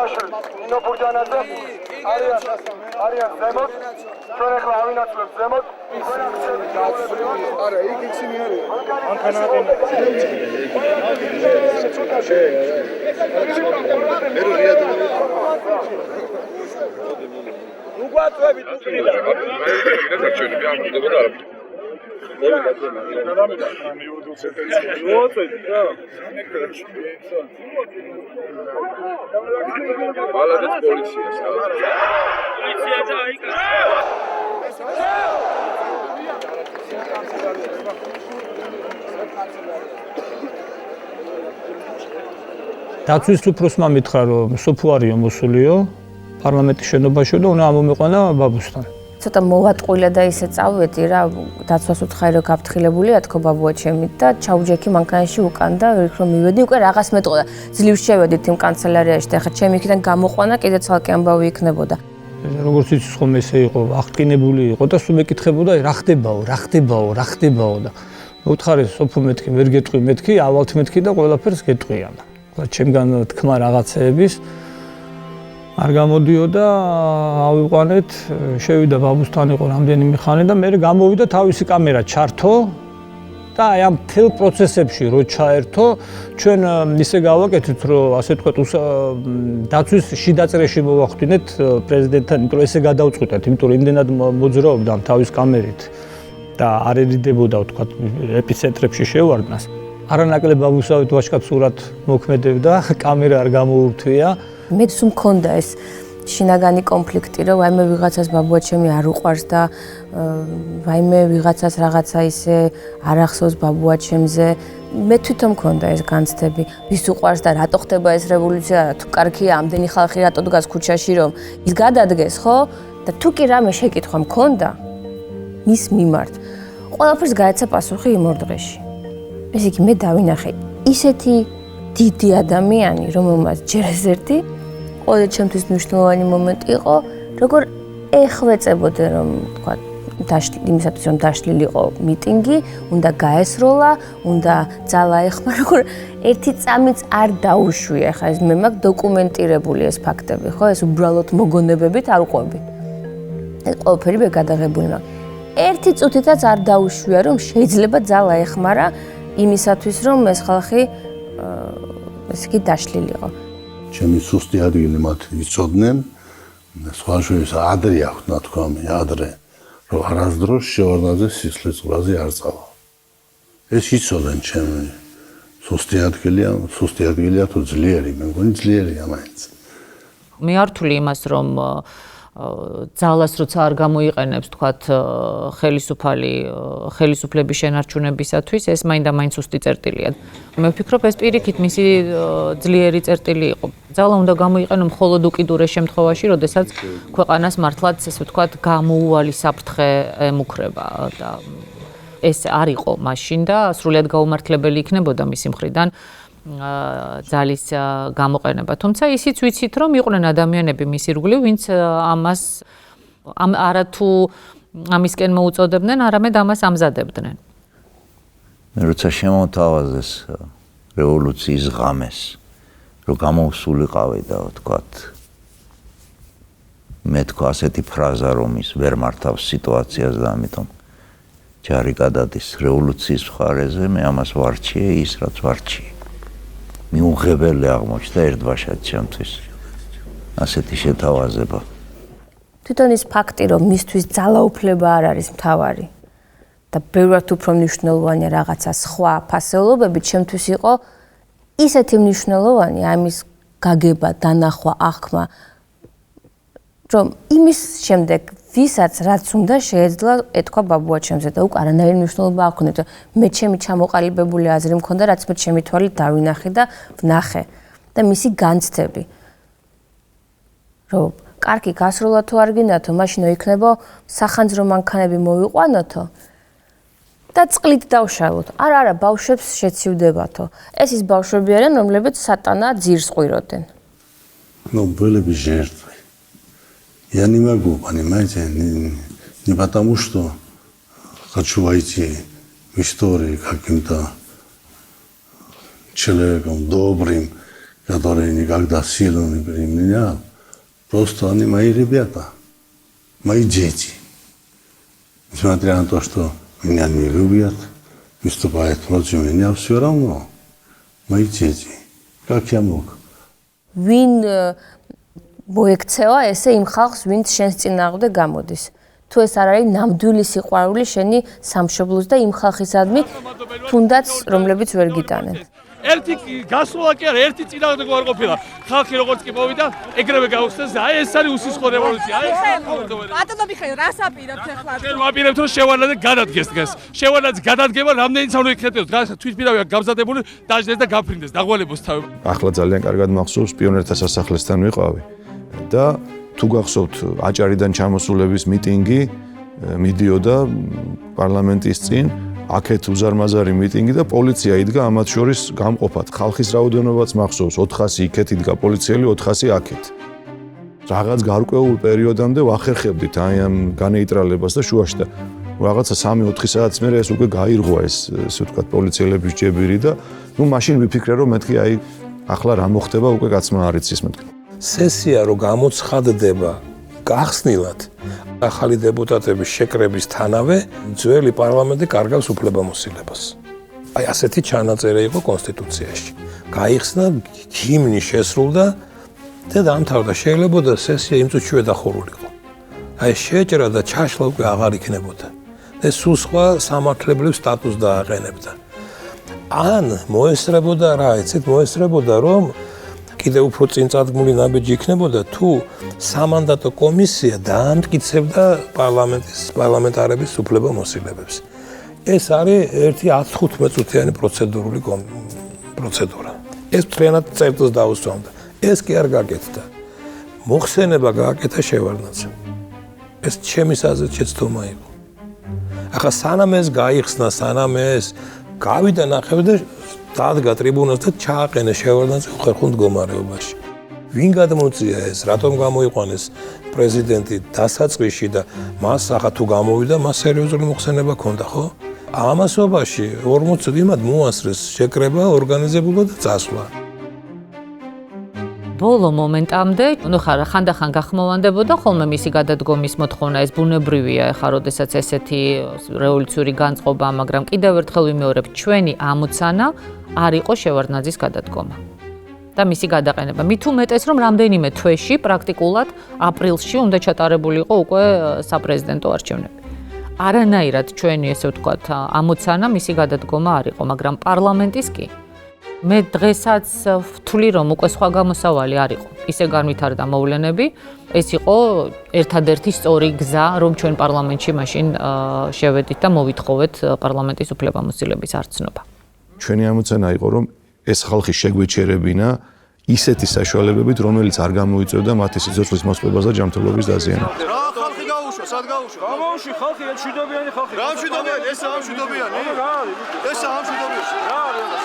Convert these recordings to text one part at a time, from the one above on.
აბაშაშვილ, ნინო ბურჯანაძე არიან ზემოთ. ჩვენ ახლა ავინაცვლებ ზემოთ. არა, იქ ისინი არიან. დაცვის უფროსმა მითხრა, რომ სოფო არიო მოსულიო პარლამენტის შენობაში და უნდა ამომიყვანა ბაბუსთან. ცოტა მოვატყუილა და ისე წავედი რა, დაცვას უთხარი რომ გაფრთხილებულია თქო ბაბუა ჩემი და ჩაუჯექი მანქანაში უკან და ვიქ რომ მივედი უკვე რაღაც მეტყოდა. ძლივს შევედით იმ კანცელარიაში და ხა ჩემი იქიდან გამოყვანა კიდე ცალკე ამბავი იქნებოდა. როგორც იცის ხოლმე ესე იყო, აღტკინებული იყო და სულ მეკითხებოდა რა ხდებაო და მოვთხარი სოფო მეთქი ვერ გეტყვი მეთქი, ავალთ მეთქი და ყველაფერს გეტყვია და. ჩემგან თქმა რაღაცეების არ გამოდიოდა, ავიყვანეთ, შევიდა ბაბუსთან იყო რამდენიმე ხანი და მე გამოვიდა თავისი კამერა ჩართო და აი ამ მთელ პროცესებში რო ჩაერთო, ჩვენ ისე გავაკეთეთ, რომ ასე თქვა დაცვის შიდაწრეში მოვახდინეთ პრეზიდენტთან, იმიტომ რომ ესე გადავწყვიტეთ, იმიტომ რომ იმდენად მოძრაობდა თავის კამერით და არ ერიდებოდა თქვა ეპიცენტრებში შევარდნას. არანაკლებ ბაბუსავით ვაჟკაცურად მოქმედებდა, კამერა არ გამოურთვია. მე სულ მქონდა ეს შინაგანი კონფლიქტი, რომ ვაიმე ვიღაცას ბაბუა ჩემი არ უყვარს და ვაიმე ვიღაცას რაღაცა ისე არ ახსოვს ბაბუა ჩემზე. მე თვითონ მქონდა ეს განცდები, ვის უყვარს და რატო ხდება ეს რევოლუცია, თუ კარგია ამდენი ხალხი რატო დგას ქუჩაში, რომ ის გადადგეს, ხო? და თუ კი რამე შეკითხვა მქონდა მის მიმართ, ყველაფერს გაეცა პასუხი იმ ორ დღეში. ესე იგი მე დავინახე ისეთი დიდი ადამიანი, რომელმაც ჯერ ეს ერთი ყოველ ჩემთვის მნიშვნელოვანი მომენტი იყო, როგორ ეხვეწებოდა რომ თქვა იმისათვის რომ დაშლილიყო მიტინგი, უნდა გაესროლა, უნდა ძალა ეხმა, როგორ ერთი წამიც არ დაუშვია, ხა ეს მე მაქვს დოკუმენტირებული ეს ფაქტები, ხო, ეს უბრალოდ მოგონებებით არ უყვები. ეს ყველაფერი მე გადაღებული მაქვს. ერთი წუთითაც არ დაუშვია რომ შეიძლება ძალა ეხმარა იმისათვის რომ ეს ხალხი ესე იგი დაშლილიყო. ჩემი სუსტი ადგილი მათ იცოდნენ, სხვა შორის ადრე აქვთ ნათქვამი, ადრე, რომ არასდროს შევარდნაძე სისხლის წყურაზე არ წავა. ეს იცოდნენ ჩემი სუსტი ადგილია თუ ძლიერი, მე მგონი ძლიერია მაინც. მე არ ვთვლი იმას, რომ ძალას როცა არ გამოიყენებს, თქვათ, ხელისუფლების შენარჩუნებისათვის, ეს მაინდა-მაინც სუსტი წერტილია. მე ვფიქრობ, ეს პირიქით მისი ძლიერი წერტილი იყო. ძალა უნდა გამოიყენო მხოლოდ უკიდურეს შემთხვევაში, როდესაც ქვეყანას მართლაც, ესე ვთქვათ, გამოუვალი საფრთხე ემუქრება და ეს არ იყო მაშინ და სრულიად გაუმართლებელი იქნებოდა მისი მხრიდან ძალის გამოყენება. თუმცა ისიც ვიცით, რომ იყვნენ ადამიანები მის ირგვლივ, ვინც ამას არათუ ამისკენ მოუწოდებდნენ, არამედ ამას ამზადებდნენ. მე როცა შემოთავაზეს რევოლუციის ღამეს, რომ გამოვსულიყავი და ვთქვათ, მე თქვა ასეთი ფრაზა, რომ ის ვერ მართავს სიტუაციას და ამიტომ ჯარი გადადის რევოლუციის მხარეზე, მე ამას ვარჩიე, ის რაც ვარჩიე. მიუღებელი აღმოჩნდა ერთბაშად ჩემთვის ასეთი შეთავაზება. თვითონ ის ფაქტი, რომ მისთვის ძალაუფლება არ არის მთავარი და ბევრად უფრო მნიშვნელოვანია რაღაცა სხვა ფასეულობები, ჩემთვის იყო ისეთი მნიშვნელოვანი ამის გაგება, დანახვა, აღქმა, რომ იმის შემდეგ ვისაც რაც უნდა შეეძლო ეთქვა ბაბუა ჩემზე და უკვე არანაირი მნიშვნელობა არ ჰქონდა. მე ჩემი ჩამოყალიბებული აზრი მქონდა, რაც მე ჩემი თვალით დავინახე და ვნახე და მისი განცდები. რომ კარგი გასროლა თუ არ გინდათო, მაშინ იქნებო სახანძრო მანქანები მოვიყვანოთო და წყლით დავშალოთ. არა, ბავშვებს შეცივდებათო. ეს ის ბავშვები არიან, რომლებიც სატანა ძირს ყვიროდნენ. Ну, были бы жертвы. Я не могу, понимаете, не потому, что хочу войти в историю каким-то человеком добрым, которые никогда силу не применял, просто они мои ребята, мои дети. Несмотря на то, что меня не любят, выступают против меня, все равно мои дети. Как я мог? ვინ მოექცევა ესე იმ ხალხს, ვინც შენს წინააღმდეგ გამოდის. თუ ეს არ არის ნამდვილი სიყვარული შენი სამშობლოს და იმ ხალხისადმი, თუნდაც რომლებიც ვერ გიტანენ. ერთი გასვლა კი არა, ერთი წინააღმდეგ არ ყოფილა. ხალხი როგორც კი მოვიდა, ეგრევე გაუხსნეს. აი ეს არის უსისხლო რევოლუცია. აი ეს ბატონო მიხეილ, რას აპირებთ ახლა? ჩვენ ვაპირებთ რომ შევარდნაძე გადადგეს დღეს. შევარდნაძე გადადგება რამდენი სამრო იქნებოდეთ. თვითმფრინავია გამზადებული, დაждდეს და გაფრინდეს, დაღვალებოს თავი. ახლა ძალიან კარგად მახსოვს პიონერთა სასახლესთან ვიყავი და თუ გახსოვთ აჭარიდან ჩამოსულების მიტინგი მიდიოდა პარლამენტის წინ, აქეთ უზარმაზარი მიტინგი და პოლიცია იდგა ამათ შორის გამყოფად. ხალხის რაოდენობაც მახსოვს 400 იქეთ იდგა პოლიციელი, 400 აქეთ. რაღაც გარკვეულ პერიოდამდე ვახერხებდით აი ამ განეიტრალებას და შუაში და რაღაცა 3-4 საათის მერე ეს უკვე გაირღვა ესე ვთქვათ პოლიციელების ჯებირი და ნუ მაშინ ვიფიქრე რომ მეთქი აი ახლა რა მოხდება უკვე კაცმა არ იცის მეთქი. სესია რო გამოცხადდება გახსნილად ახალი დეპუტატების შეკრებისთანავე ძველი პარლამენტი კარგავს უფლებამოსილებას. აი ასეთი ჩანაწერი იყო კონსტიტუციაში. გაიხსნა, ჰიმნი შესრულდა და დამთავრდა. შეიძლებოდა სესია იმ წუთშივე დახურულიყო. აი შეჭრა და ჩაშლა უკვე აღარ იქნებოდა. და სულ სხვა სამართლებრივ სტატუსს დააყენებდა. ან მოესწრებოდა რა, იცით, მოესწრებოდა რომ კიდე უფრო წინწადგმული ნაბიჯი იქნებოდა თუ სამანდატო კომისია დაამტკიცებდა პარლამენტარების უფლებამოსილებებს. ეს არის ერთი 10-15 წუთიანი პროცედურა. ეს მთლიანად წერტილს დაუსვამდა. ეს კი არ გაკეთდა. მოხსენება გააკეთა შევარდნაძემ. ეს ჩემი აზრით შეცდომა იყო. ახლა სანამ ეს გაიხსნა, სანამ ეს გავიდა ნახევ და დადგა ტრიბუნას და ჩააყენე შევარდნაძე ხერხულ მდგომარეობაში. ვინ გადმოწია ეს, რატომ გამოიყვანეს პრეზიდენტი დასაწყისში და მას ახლა თუ გამოვიდა, მას სერიოზული მოხსენება ჰქონდა, ხო? ამასობაში 40 წლიმად მოასწრეს შეკრება ორგანიზებულად და წასვლა. ბოლო მომენტამდე, ნუ ხანდახან გახმოვანდებოდა ხოლმე მისი გადადგომის მოთხოვნა, ეს ბუნებრივია, ეხლა როდესაც ესეთი რევოლუციური განწყობა, მაგრამ კიდევ ერთხელ ვიმეორებ, ჩვენი ამოცანა არ იყო შევარდნაძის გადადგომა და მისი გადაყენება. მით უმეტეს, რომ რამდენიმე თვეში, პრაქტიკულად აპრილში უნდა ჩატარებულიყო უკვე საპრეზიდენტო არჩევნები. არანაირად ჩვენი, ესე ვთქვათ, ამოცანა მისი გადადგომა არ იყო, მაგრამ პარლამენტის კი. მე დღესაც ვთვლი, რომ უკვე სხვა გამოსავალი არ იყო. ისე განვითარდა მოვლენები, ეს იყო ერთადერთი სწორი გზა, რომ ჩვენ პარლამენტში მაშინ შევედით და მოვითხოვეთ პარლამენტის უფლებამოსილების არცნობა. ჩვენი ამოცანა იყო, რომ ეს ხალხი შეგვეჩერებინა ისეთი საშუალებებით, რომელიც არ გამოიწვევდა მათი სიცოცხლის მოსწრებას და ჯანმრთელობის დაზიანებას. რა ხალხი გაუშვა, სად გაუშვა? გამოუში ხალხი, ეს მშვიდობიანი ხალხი. რა მშვიდობიანი? ესა ამ მშვიდობიანი? ესა ამ მშვიდობიანი. რა არის ეს?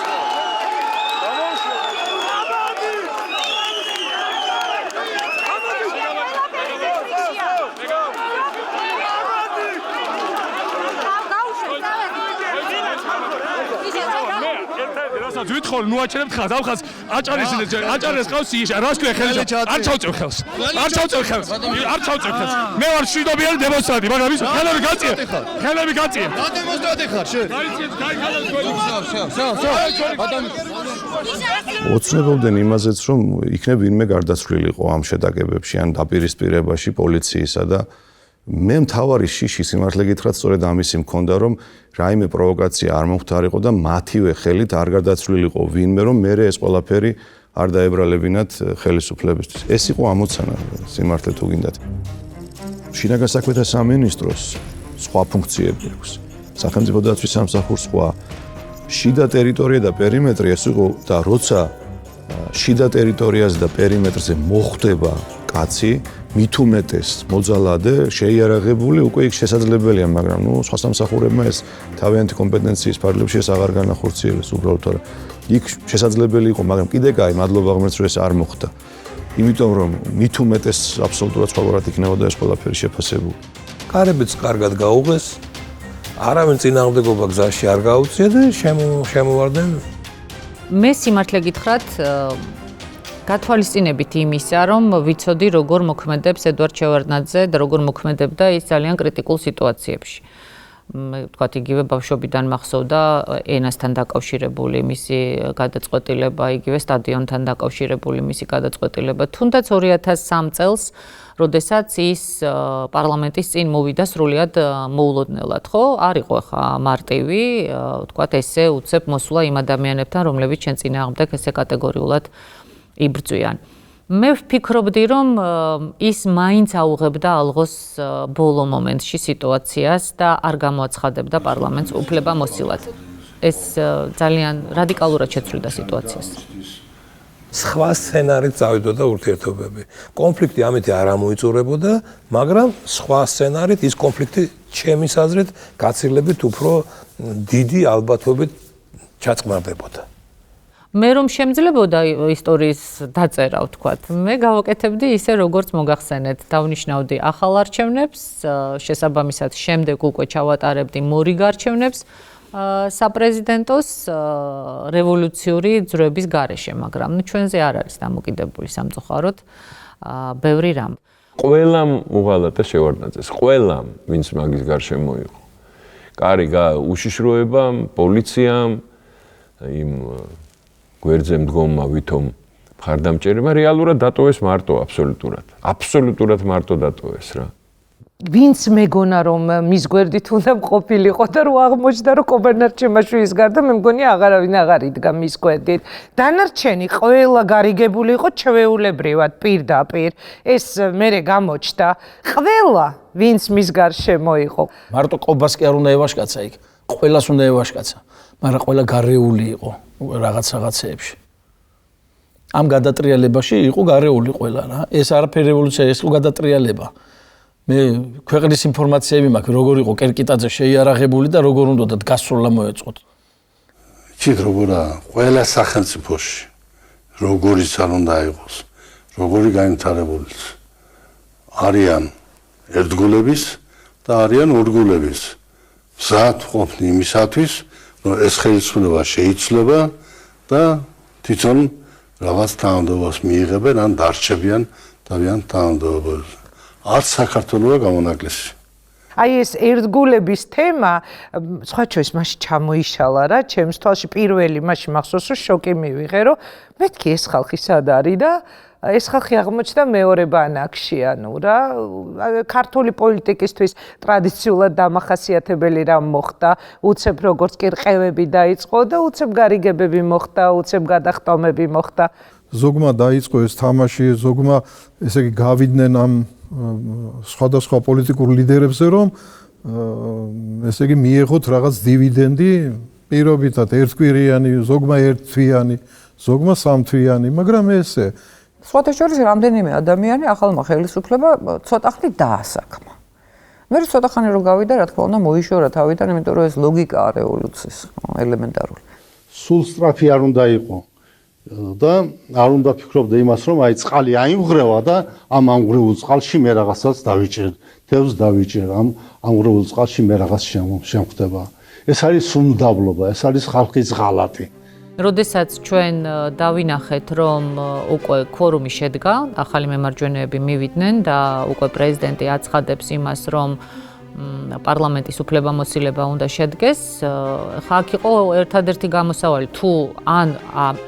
ვითხარ, ნუ აჩერებთ ხალხს, ამ ხალხს აჭარეს ყავს იშა, რას ქვია ხელს? არ ჩავწევ ხელს. არ ჩავწევ ხელს. არ ჩავწევ ხელს. მე ვარ მშვიდობიანი დემონსტრანტი, მაგრამ ის ხელები გაწიე. ხელები გაწიე. რა დემონსტრანტი ხარ შენ? გაიწიეთ, გაიგალეთ გოლი. ოცნებობდნენ იმაზეც, რომ იქნებ ვინმე გარდაცვლილიყო ამ შეტაკებებში ან დაპირისპირებაში პოლიციისა და მე მთავარი შიში სიმართლე გითხრათ სწორედ ამისი მქონდა რომ რაიმე პროვოკაცია არ მომხდარიყო და მათივე ხელით არ გარდაცვლილიყო ვინმე რომ მე ეს ყველაფერი არ დაებრალებინათ ხელისუფლებისთვის. ეს იყო ამოცანა სიმართლე თუ გინდათ. შინაგან საქმეთა სამინისტროს სხვა ფუნქციები აქვს. სახელმწიფო დაცვის სამსახურს სხვა შიდა ტერიტორია და პერიმეტრი ეს იყო და როცა შიდა ტერიტორიაზე და პერიმეტრზე მოხდება კაცი მით უმეტეს მოძალადე შეიარაღებული უკვე იქ შესაძლებელია, მაგრამ ნუ სხვა სამსახურებმა ეს თავიანთი კომპეტენციის ფარგლებში ეს აღარ განახორციელეს უბრალოდ რა. იქ შესაძლებელი იყო, მაგრამ კიდე კაი, მადლობა ღმერთს რომ ეს არ მოხდა. იმიტომ რომ მით უმეტეს აბსოლუტურად სხვაგვარად იქნებოდა ეს ყველაფერი შეფასებული. კარებიც კარგად გაუღეს, არავინ წინააღმდეგობა გზაში არ გაუწია და შემოვარდნენ. მე სიმართლე გითხრათ, გათვალისწინებით იმისა, რომ ვიცოდი როგორ მოქმედებს ედვარდ შევარდნაძე და როგორ მოქმედებდა ის ძალიან კრიტიკულ სიტუაციებში. ვთქვათ, იგივე ბავშვობიდან მახსოვდა ენასთან დაკავშირებული მისი გადაწყვეტილება, იგივე სტადიონთან დაკავშირებული მისი გადაწყვეტილება. თუნდაც 2003 წელს, როდესაც ის პარლამენტის წინ მოვიდა სრულიად მოულოდნელად, ხო? არ იყო ხა მარტივი, ვთქვათ, ესე უცებ მოსვლა იმ ადამიანებთან, რომლებიც ჩვენ წინააღმდეგ ესე კატეგორიულად იბრძვიან. მე ვფიქრობდი, რომ ის მაინც აუღებდა ალღოს ბოლო მომენტში სიტუაციას და არ გამოაცხადებდა პარლამენტს უფლებამოსილად. ეს ძალიან რადიკალურად შეცვლიდა სიტუაციას. სხვა სცენარით წავიდოდა ურთიერთობები. კონფლიქტი ამით არ ამოიწურებოდა, მაგრამ სხვა სცენარით ის კონფლიქტი ჩემის აზრით გაცილებით უფრო დიდი ალბათობით ჩაწყმარდებოდა. მე რომ შემძლებოდა ისტორიის დაწერა, ვთქვათ, მე გავაკეთებდი ისე, როგორც მოგახსენეთ, დავნიშნავდი ახალ არჩევნებს, შესაბამისად შემდეგ უკვე ჩავატარებდი მორიგ არჩევნებს საპრეზიდენტოს რევოლუციური ძროების გარეშე, მაგრამ ჩვენზე არ არის დამოკიდებული სამწუხაროდ ბევრი რამ. ყველამ უღალატა შევარდნაძეს, ყველამ, ვინც მაგის გარშემო იყო. კარი უშიშროებამ, პოლიციამ, იმ გვერდზე მდგომმა ვითომ მხარდამჭერებმა რეალურად დატოვეს მარტო აბსოლუტურად. აბსოლუტურად მარტო დატოვეს რა. ვინც მეგონა რომ მის გვერდით უნდა ყოფილიყო და რო აღმოჩნდა რომ კობერნარ ჩემაშვილის გარდა მე მგონი აღარავინ აღარ იდგა მის გვერდით. დანარჩენი ყველა გარიგებული იყო ჩვეულებრივად პირდაპირ. ეს მერე გამოჩნდა. ყველა ვინც მის გარშემო იყო. მარტო ყობას კი არ უნდა ევაშკაცა იქ. ყველას უნდა ევაშკაცა. მაგრამ ყველა გარეული იყო რაღაცეებში. ამ გადატრიალებაში იყო გარეული ყველა რა. ეს არაფერი რევოლუცია, ეს იყო გადატრიალება. მე ქვეყნის ინფორმაციები მაქვს, როგორ იყო კერკიტაძე შეიარაღებული და როგორ უნდა გასროლა მოეწყოთ. იცით როგორა ყველა სახელმწიფოში როგორიც არ უნდა იყოს, როგორი განვითარებულიც არიან ერთგულების და არიან ორგულების. მზად ყოფნი იმისათვის, რომ ეს ხელისუფლება შეიცვლება და თვითონ რაღაც თანამდებობას მიიღებენ ან დარჩებიან თავიანთ თანამდებობაზე. არც საქართველოა გამონაკლისი. აი ეს ერთგულების თემა სხვა ჩვენს მასში ჩამოიშალა რა, ჩემს თვალში პირველი მასში მახსოვს რომ შოკი მივიღე, რომ მეთქი ეს ხალხი სად არის და ეს ხალხი აღმოჩნდა მეორე ბანაკში, ანუ რა, ქართული პოლიტიკისთვის ტრადიციულად დამახასიათებელი რამ მოხდა, უცებ როგორც კი რყევები დაიწყო და უცებ გარიგებები მოხდა, უცებ გადახტომები მოხდა. ზოგმა დაიწყო ეს თამაში, ზოგმა ესე იგი გავიდნენ ამ სხვადასხვა პოლიტიკურ ლიდერებზე, რომ ესე იგი მიიღოთ რაღაც დივიდენდი, პირობითად ერთკვირიანი, ზოგმა ერთთვიანი, ზოგმა სამთვიანი, მაგრამ ესე სხვათა შორის რამდენიმე ადამიანი ახალმა ხელისუფლება ცოტა ხნით დაასაქმა. მე ცოტა ხანი რომ გავიდა, რა თქმა უნდა, მოიშორა თავიდან, იმიტომ რომ ეს ლოგიკაა რევოლუციის, ელემენტარული. სულ სწრაფი არ უნდა იყოს და არ უნდა ფიქრობდა იმას, რომ აი წყალი აიმღრევა და ამ ამღრეულ წყალში მე რაღაცას დავიჭერ, თევზს დავიჭერ, ამ ამღრეულ წყალში მე რაღაც შემხდება. ეს არის სუნდაბლობა, ეს არის ხალხის ღალატი. როდესაც ჩვენ დავინახეთ, რომ უკვე ქორუმი შედგა, ახალი მემარჯვენეები მივიდნენ და უკვე პრეზიდენტი აცხადებს იმას, რომ პარლამენტის უფლებამოსილება უნდა შედგეს, ხა აქ იყო ერთადერთი გამოსავალი, თუ ან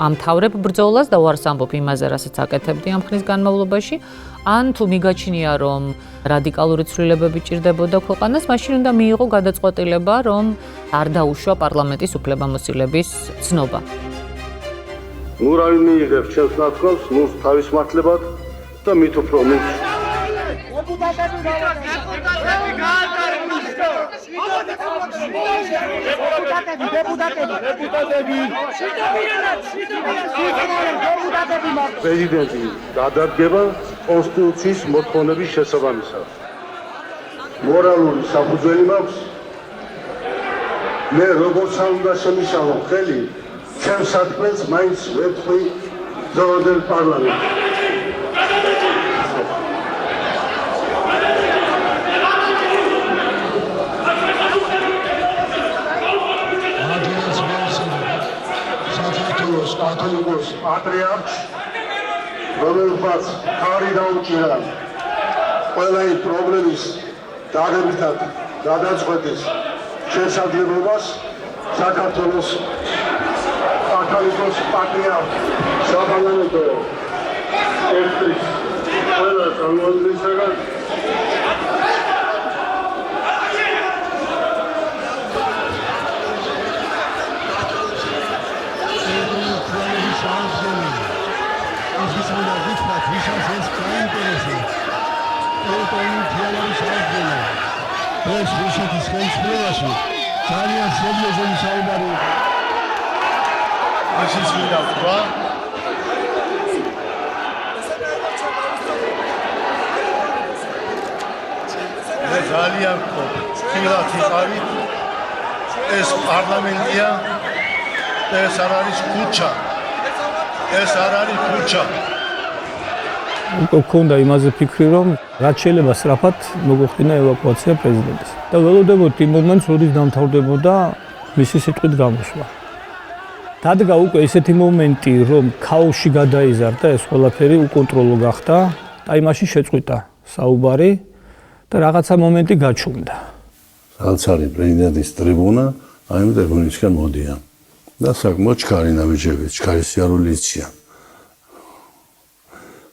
ამთავრებ ბრძოლას და უარს ამბობ იმაზე, რასაც აკეთებდი ამ ხნის განმავლობაში, ან თუ მიგაჩნია, რომ რადიკალური ცვლილებები ჭირდებოდა ქვეყანას, მაშინ უნდა მიიღო გადაწყვეტილება, რომ არ დაუშვა პარლამენტის უფლებამოსილების ცნობა. ნუ რა მიიღებს ჩემს ნათქვამს, ნუ თავის მართლებად და მით უფრო მით პრეზიდენტი გადადგება კონსტიტუციის მოთხოვნების შესაბამისად. მორალური საფუძველი მაქვს. მე როგორც არ უნდა შემიშალო ხელი, ჩემს საქმეს მაინც ვეთქვი ზოგადად პარლამენტში. კათოლიკოს პატრიარქს რომელსაც ხარი დაუჭირა ყველა იმ პრობლემის დაგებითად გადაწყვეტის შესაძლებლობას საქართველოს კათოლიკოს პატრიარქ საპარლამენტო ერთის ყველა წარმომადგენლისაგან ეს რუსეთის ხელისუფლებაში ძალიან სერიოზული საუბარი ისიც მინდა ვთქვა მე ძალიან ხილად ვიყავით ეს პარლამენტია ეს არ არის ქუჩა ეს არ არის ქუჩა უკვე ქონდა იმაზე ფიქრი, რომ რაც შეიძლება სწრაფად მოგვხდინა ევაკუაცია პრეზიდენტის. და ველოდებოდ იმ მომენტს, როდის დამთავრდებოდა მისი სიტყვით გამოსვლა. დადგა უკვე ესეთი მომენტი, რომ ქაოსში გადაიზარდა ეს ყველაფერი უკონტროლო გახდა, და იმაში შეწყვიტა საუბარი და რაღაცა მომენტი გაჩუმდა. რაც არის პრეზიდენტის ტრიბუნა, აი ამ ტრიბუნისგან მოდიან. და საკმაოდ ჩქარი ნაბიჯები, ჩქარი სიარული იციან.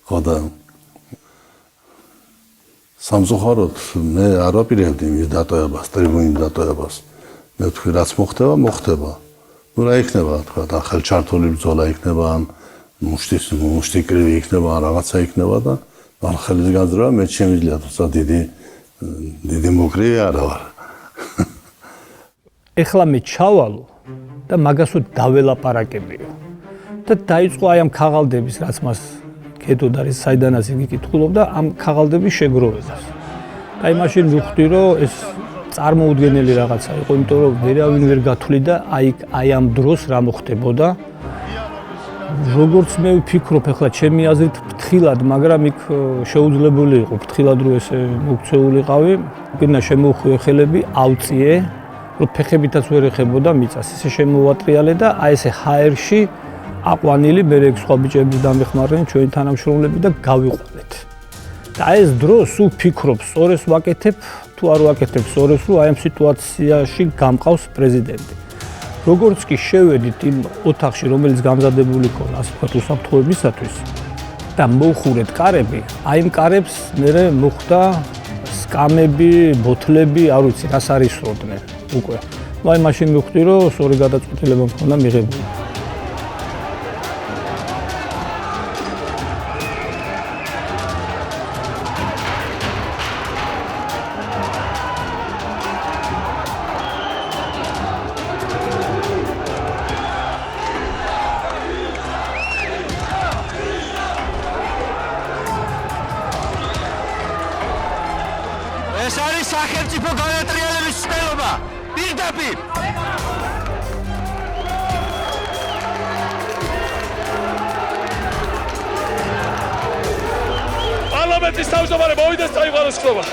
ხოდა სამწუხაროდ მე არ ვაპირებდი მის დატოვებას, ტრიბუნის დატოვებას. მე ვთქვი, რაც მოხდება. ნუ რა იქნება, თქვა, და ხელჩართული ბრძოლა იქნება, ან მუშტიკრივი იქნება, ან რაღაცა იქნება და ან ხელის გაძრევა მე შემიძლია, თუმცა დიდი მოკრივი არა ვარ. ეხლა მე ჩავალო და მაგას დაველაპარაკებიო. და დაიწყო აი ამ ქაღალდების, რაც მას კეთოდ არის საიდანაც იგი კითხულობდა ამ ქაღალდების შეგროვებას. და იმაში ვხვდი, რომ ეს წარმოუდგენელი რაღაცა იყო, იმიტომ რომ ვერავინ ვერ გათვლიდა აი ამ დროს რა მოხდებოდა. როგორც მე ვფიქრობ, ახლა ჩემი აზრით ფრთხილად, მაგრამ იქ შეუძლებელი იყო ფრთხილად რო ესე მოქცეულიყავი. უკინა შემოვხვიე ხელები, ავწიე, რომ ფეხებითაც ვერ ეხებოდა მიწას. ისე შემოვატრიალე და აი ესე ჰაერში აყვანილი მე ეგ სხვა ბიჭების დამეხმარნენ ჩვენი თანამშრომლები და გავიყვანეთ. და ეს დრო სულ ფიქრობ, სწორეს ვაკეთებ, თუ არ ვაკეთებ სწორეს, რომ აი ამ სიტუაციაში გამყავს პრეზიდენტი. როგორც კი შევედით იმ ოთახში, რომელიც გამზადებული ქონა ასე ვთქვათ უსაფრთხოებისათვის და მოვხურეთ კარები, აი იმ კარებს მე მოხდა სკამები, ბოთლები, არ ვიცი, რას არისროდნენ უკვე. ნუ აი მაშინ მივხვდი, რომ სწორი გადაწყვეტილება მქონდა მიღებული. ეს არის სახელმწიფო განატრიალების ცდელობა. პირდაპირ. პარლამენტის თავმჯდომარე მოვიდეს წაიყვანოს ხტობა.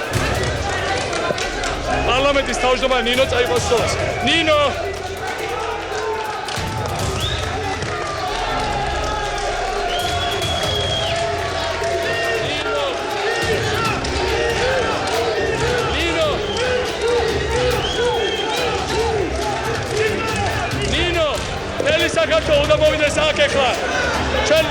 პარლამენტის თავმჯდომარე ნინო წაიყვანოს ხტობას. ნინო საქართველოს უნდა მოვიდეს აქ ახლა. ჩვენ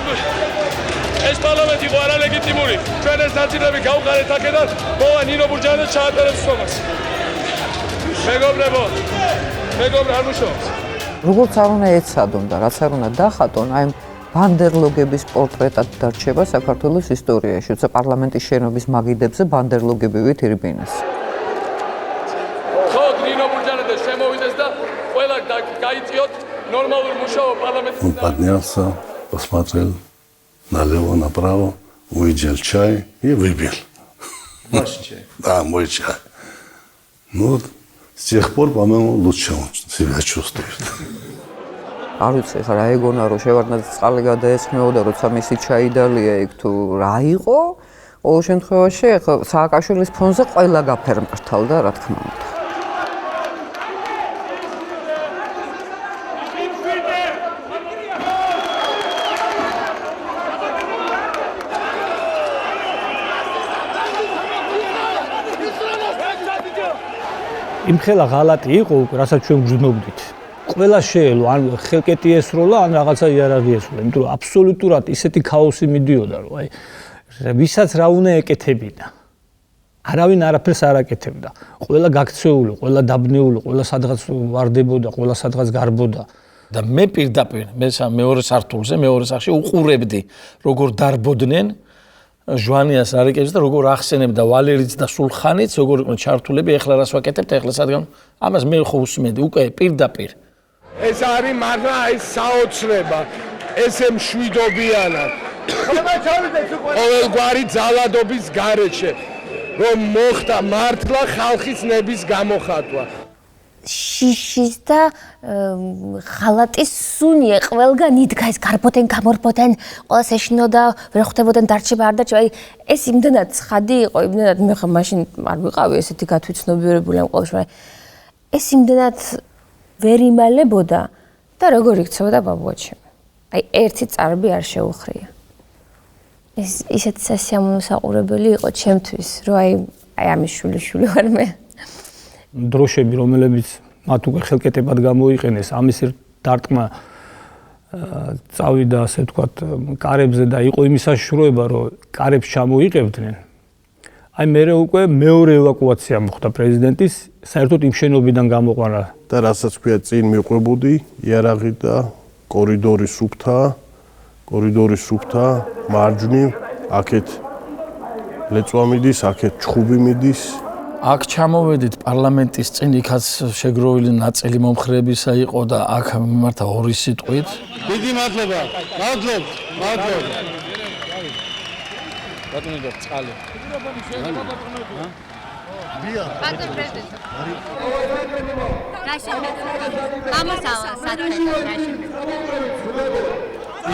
ეს პარლამენტი იყო არალეგიტიმური. ჩვენ ეს ნაწილები გავყარეთ აქედან, მოვა ნინო ბურჯაძე ჩაატარებს ხომას. მეგობრებო, არ მუშაობს. როგორც არ უნდა ეცადონ და რაც არ უნდა დახატონ, აი ბანდერლოგების პორტრეტად დარჩება საქართველოს ისტორიაში, როცა პარლამენტის შენობის მაგიდებზე ბანდერლოგები ვითირბინეს. ხო, ნინო ბურჯაძე შემოვიდეს და ყველა გაიწიოთ нормальный мужчина парламент. Он поднялся, посмотрел налево, направо, увидел чай и выпил. Ваш чай? Да, мой чай. Ну, с тех пор, по-моему, лучше он себя чувствует. არ ვიცი, ხა რა ეგონა რომ შევარდნაძე წყალი გადაესხმეოდა, როცა მისი ჩაიდალია იქ თუ რა იყო, ყოველ შემთხვევაში ხა სააკაშვილის ფონზე ყველა გაფერმკრთალდა, რა თქმა უნდა. იმ ხელა ღალატი იყო უკვე, რასაც ჩვენ გრძნობდით. ყველა შეელო, ან ხელკეტი ესროლა, ან რაღაცა იარაღი ესროლა, იმიტომ რომ აბსოლუტურად ისეთი ქაოსი მიდიოდა, რომ აი ვისაც რა უნდა ეკეთებინა. არავინ არაფერს არ აკეთებდა. ყველა გაქცეული, ყველა დაბნეული, ყველა სადღაც ვარდებოდა, ყველა სადღაც გარბოდა. და მე პირდაპირ, მე მეორე სართულზე, მეორე სახლში უყურებდი, როგორ დარბოდნენ ჟვანიას არიკებს და როგორ ახსენებდა ვალერიც და სულხანიც, როგორ იყვნენ ჩართულები, ეხლა რას ვაკეთებთ, ეხლა სადგან ამას მე ხო უსმენდი, უკვე პირდაპირ. ეს არის მართლა ეს საოცრება, ესე მშვიდობიანად. ყოველგვარი ძალადობის გარეშე, რომ მოხდა მართლა ხალხის ნების გამოხატვა. შიშის და ღალატის სუნია ყველგან იდგა ეს გარბოდნენ, გამორბოდნენ, ყველას ეშინოდა, ვერ ხვდებოდნენ დარჩება, არ დარჩება. აი ეს იმდენად ცხადი იყო, იმდენად მე ხა მაშინ არ ვიყავი ესეთი გათვითცნობიერებული ამ ყოველში, მაგრამ ეს იმდენად ვერ იმალებოდა და როგორ იქცეოდა ბაბუაჩემი. აი ერთი წარბი არ შეუხრია. ეს ისეთი სასიამოვნო იყო ჩემთვის, რომ აი ამის შვილი ვარ მე. დროშები, რომლებიც მათ უკვე ხელკეტებად გამოიყენეს, ამის დარტყმა წავიდა, ასე ვთქვათ, კარებზე და იყო იმის საშიშროება, რომ კარებს ჩამოიყევდნენ. აი მე უკვე მეორე ევაკუაცია მოხდა პრეზიდენტის, საერთოდ იმ შენობიდან გამოყვანა. და რასაც ქვია წინ მიყვებოდი, იარაღი და კორიდორი სუფთა, მარჯვნივ, აქეთ ლეწვა მიდის, აქეთ ჩხუბი მიდის. აქ ჩამოვედით პარლამენტის წინ, იქაც შეგროვილი ნაწილი მომხრეებისა იყო და აქ მიმართა ორი სიტყვით. დიდი მადლობა. მადლობთ. ბატონო წყალი. ბატონ პრეზიდენტი. გამოსავალ საერთოდ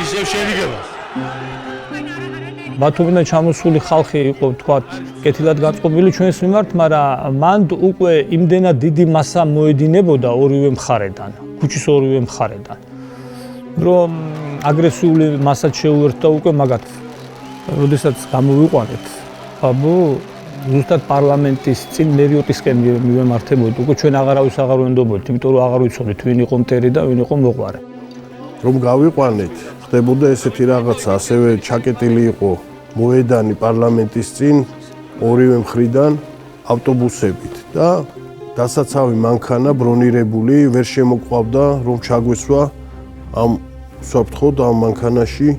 ისევ შევიგება. ბათუმიდან ჩამოსული ხალხი იყო, თქვათ, კეთილად გაწყობილი ჩვენს მიმართ, მაგრამ მან უკვე იმდენად დიდი მასა მოედინებოდა ორივე მხარედან, ქუჩის ორივე მხარედან, რომ აგრესიული მასად შეუერთდა უკვე მაგათ. როდესაც გამოვიყვანეთ, აბო, ზუსტად პარლამენტის წინ მერიოტისკენ მივემართებოდით, უკვე ჩვენ აღარავის აღარ ვენდობოდით, იმიტომ რომ აღარ ვიცოდით, ვინ იყო მტერი და ვინ იყო მოყვარე. რომ გავიყვანეთ, ხდებოდა ესეთი რაღაცა, ასევე ჩაკეტილი იყო მოედანი პარლამენტის წინ ორივე მხრიდან ავტობუსებით და დასაცავი მანქანა ბრონირებული ვერ შემოყვავდა, რომ ჩაგვესვა ამ საფრთხოდ ამ მანქანაში.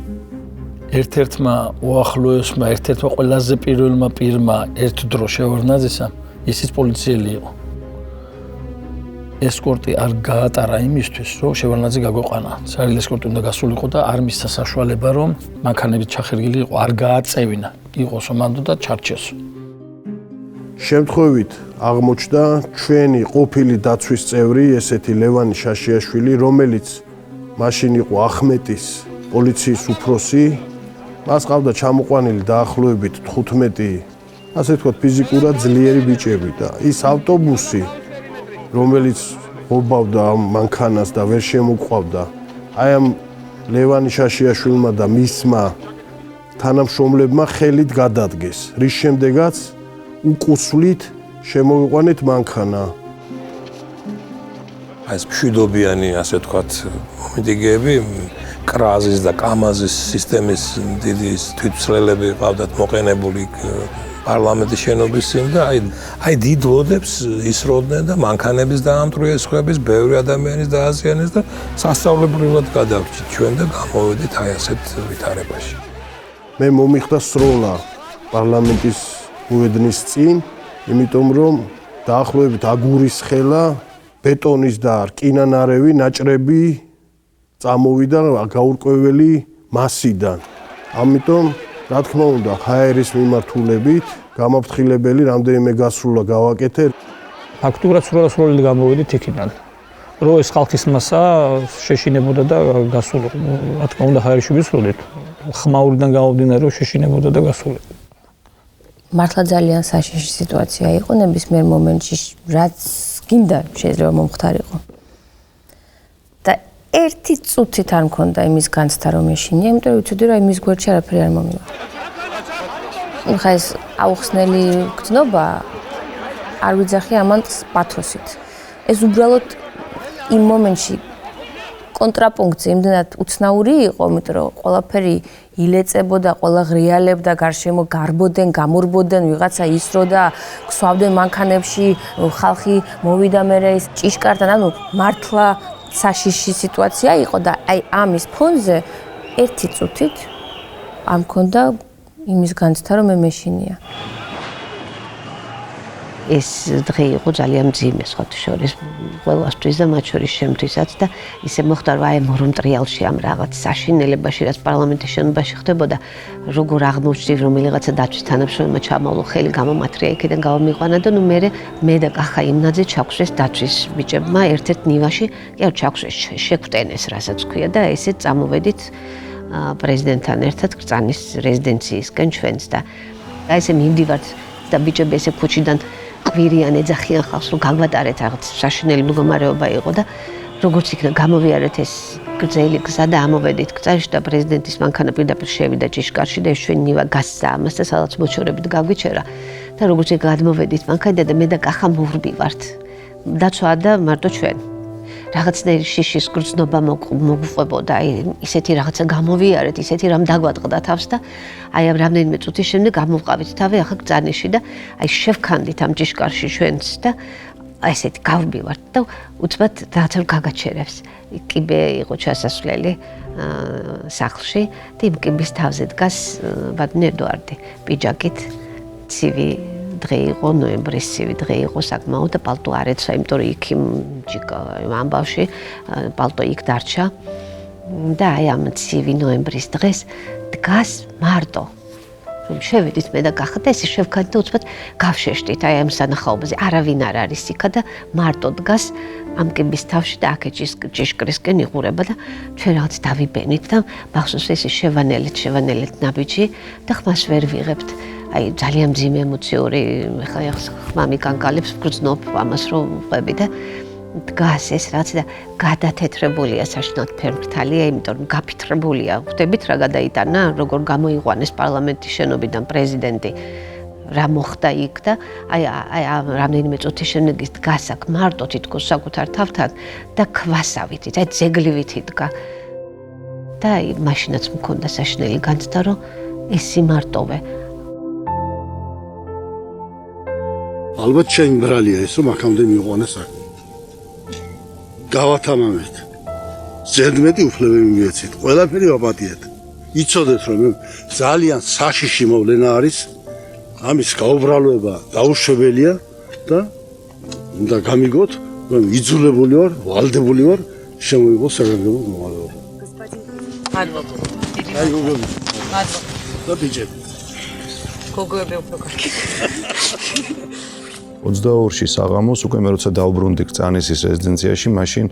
ერთ-ერთმა უახლოესმა, ერთ-ერთმა ყველაზე პირველმა პირმა ერთ დრო შევარდნაძესა, ისიც პოლიციელი იყო. ესკორტი არ გაატარა იმისთვის, რომ შევარდნაძე გაგვეყვანა. საერთოდ ესკორტი უნდა გასულიყო და არ მისცა საშუალება, რომ მანქანებით ჩახერგილი იყო, არ გააწევინა. იყოს ომანდო და ჩარჩესო. შემთხვევით აღმოჩნდა ჩვენი ყოფილი დაცვის წევრი, ესეთი ლევანი შაშიაშვილი, რომელიც მაშინ იყო ახმეტის პოლიციის უფროსი. მას ყავდა ჩამოყვანილი დაახლოებით 15, ასე ვთქვათ, ფიზიკურად ძლიერი ბიჭები და ის ავტობუსი, რომელიც ობავდა ამ მანქანას და ვერ შემოყვავდა, აი ამ ლევანი შაშიაშვილმა და მისმა თანამშრომლებმა ხელით გადადგეს, რის შემდეგაც უკუსვლით შემოვიყვანეთ მანქანა. აი ეს მშვიდობიანი, ასე ვთქვათ, მომიტიგეები კრაზის და კამაზის სისტემის დიდი თვითმცლელები ყავდათ მოყენებული პარლამენტის შენობის წინ და აი დიდ ლოდებს ისროდნენ და მანქანების დაამტვრიეს, ხების ბევრი ადამიანის დააზიანეს და სასწაულებრივად გადავრჩით ჩვენ და გამოვედით აი ასეთ ვითარებაში. მე მომიხდა სროლა პარლამენტის მოედნის წინ, იმიტომ რომ დაახლოებით აგურის ხელა, ბეტონის და რკინანარევი ნაჭრები წამოვიდა გაურკვეველი მასიდან. ამიტომ რა თქმა უნდა, ჰაერის მიმართულებით გამაფრთხილებელი რამდენიმე გასროლა გავაკეთე. ფაქტურად სრულად გამოვედით იქიდან. რომ ეს ხალხის მასა შეშინებოდა და გასულიყო. რა თქმა უნდა, ჰაერში ვისროდით. ხმაურიდან გამომდინარე, რომ შეშინებოდა და გასულიყო. მართლა ძალიან საშიში სიტუაცია იყო ნებისმიერ მომენტში, რაც გინდა შეიძლება მომხდარიყო. და ერთი წუთით არ მქონდა იმის განცდა რომ ეშინია, იმიტომ რომ ვიცოდი რომ იმის გვერდში არაფერი არ მომივა. ხა ეს აუხსნელი გრძნობა არ ვიძახი ამან პათოსით. ეს უბრალოდ იმ მომენტში კონტრაპუნქცია იმდენად უცნაური იყო, იმიტომ რომ ყველაფერი ილეწებოდა, ყველა ღრიალებდა, გარშემო გარბოდნენ, გამორბოდნენ, ვიღაცა ისროდა, ქსვავდნენ მანქანებში, ხალხი მოვიდა მერე ის ჭიშკართან, ანუ მართლა საშიში სიტუაცია იყო და აი ამის ფონზე ერთი წუთით არ მქონდა იმის განცდა, რომ მე მეშინია. ეს დღე იყო ძალიან მძიმე სხვათა შორის ყველასთვის და მათ შორის შემთვისაც და ისე მოხდა რომ აი მორონტრიალში ამ რაღაც საშინელებაში რაც პარლამენტის შენობაში ხდებოდა როგორ აღმოჩნდი რომ რაღაცა დაცვის თანამშრომელმა ჩამოვლო ხელი გამომათრია იქიდან გამომიყვანა და ნუ მე და კახა იმნაძე ჩაქვსეს დაცვის ბიჭებმა ერთ-ერთ ნივაში კი არ ჩაქვსეს შეგვტენეს რასაც ქვია და ესეც წამოვედით პრეზიდენტთან ერთად კრწანის რეზიდენციისკენ ჩვენც და ესე მივდივართ და ბიჭები ესე ქუჩიდან ყვირიან ეძახიან ხალხს რომ გაგვატარეთ რაღაც საშინელი მდგომარეობა იყო და როგორც იქნა გამოვიარეთ ეს გრძელი გზა და ამოვედით კრწანში და პრეზიდენტის მანქანა პირდაპირ შევიდა ჭიშკარში და ჩვენ ნივა გასცა ამას და სადაც მოჩორებით გაგვიჩერა და როგორც ეგ გადმოვედით მანქანიდან და მე და კახა მოვრბივართ დაცვა და მარტო ჩვენ რაღაცნაირი შიშის გრძნობა მოგვყვებოდა აი ისეთი რაღაცა გამოვიარეთ ისეთი რამ დაგვატყდა თავს და აი ამ რამდენიმე წუთის შემდეგ გამოვყავით თავი ახლა კრწანში და აი შევქანდით ამ ჭიშკარში ჩვენც და აი ესეთი გავბივართ და უცბად რაღაცა გაგაჩერებს კიბე იყო ჩასასვლელი სახლში და იმ კიბის თავზე დგას ბატონი ედუარდი პიჯაკით ცივი დღე იყო ნოემბრის ცივი დღე იყო საკმაოდ და პალტო არ ეცვა იმიტომ რომ იქ ამბავში პალტო იქ დარჩა და აი ამ ცივი ნოემბრის დღეს დგას მარტო რომ შევიდით მე და კახა და ესე შევქანდით და უცბად გავშეშდით აი ამ სანახაობაზე არავინ არ არის იქა და მარტო დგას ამ კიბის თავში და აქ ჭიშკრისკენ იყურება და ჩვენ რაღაც დავიბენით და მახსოვს ესე შევანელეთ ნაბიჯი და ხმას ვერ ვიღებთ აი ძალიან მძიმე ემოციური ხა ხმა მიკანკალებს გრძნობ ამას რომ ყვები და დგას ეს რაც და გადათეთრებულია საშინelt ფერმრთალია იმიტომ რომ გაფითრებულია ხვდებით რა გადაიტანა როგორ გამოიყვანეს პარლამენტის შენობიდან პრეზიდენტი რა მოხდა იქ და აი რამდენიმე წუთის შემდეგ ის დგას აქ მარტო თითქოს საკუთარ თავთან და ქვასავითით აი ძეგლივით იდგა და აი მაშინაც მქონდა საშინელი განცდა რომ ეს სიმარტოვე ალბათ შენ ბრალია ეს რომ აქამდე მიიყვანეს აქ გავათამამეთ ზედმეტი უფლებები მიეცით ყველაფერი ვაპატიეთ იცოდეთ რომ ძალიან საშიში მოვლენა არის ამის გაუბრალოება დაუშვებელია და უნდა გამიგოთ რომ იძულებული ვარ ვალდებული ვარ შემოიღოს საგანგებო მდგომარეობა მადლობა აი გოგოები მადლობა და ბიჭები გოგოები უფრო კარგი 22-ში საღამოს უკვე მე როცა დავბრუნდი კრწანისის რეზიდენციაში, მაშინ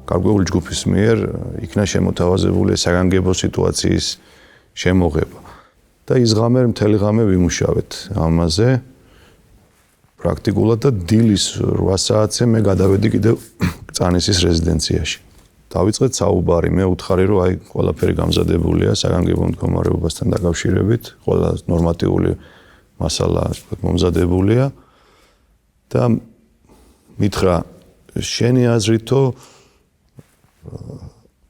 გარკვეული ჯგუფის მიერ იქნა შემოთავაზებული საგანგებო სიტუაციის შემოღება. და ის ღამე მთელი ღამე ვიმუშავეთ ამაზე. პრაქტიკულად და დილის 8 საათზე მე გადავედი კიდევ კრწანისის რეზიდენციაში. დავიწყეთ საუბარი, მე უთხარი რომ აი ყველაფერი გამზადებულია საგანგებო მდგომარეობასთან დაკავშირებით, ყველა ნორმატიული მასალა მომზადებულია და მითხრა შენი აზრითო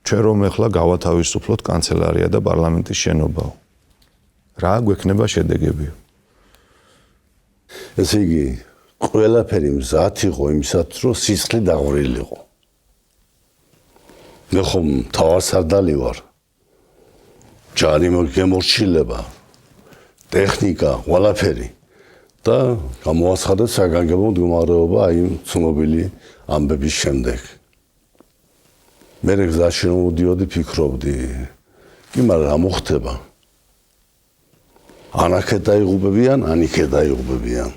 ჩვენ რომ ახლა გავათავისუფლოთ კანცელარია და პარლამენტის შენობაო რა გვექნება შედეგები ესე იგი ყველაფერი მზად იყო იმისათვის რომ სისხლი დაღვრილიყო მე ხომ თავარსარდალი ვარ ჯარი მოგემორჩილება ტექნიკა, ყველაფერი და გამოაცხადა საგანგებო მდგომარეობა აი ცნობილი ამბების შემდეგ. მე გზაში რომ მოდიოდი ფიქრობდი, კი მაგრამ რა მოხდება? ანაკეთ დაიღუპებიან, ანიკეთ დაიღუპებიან.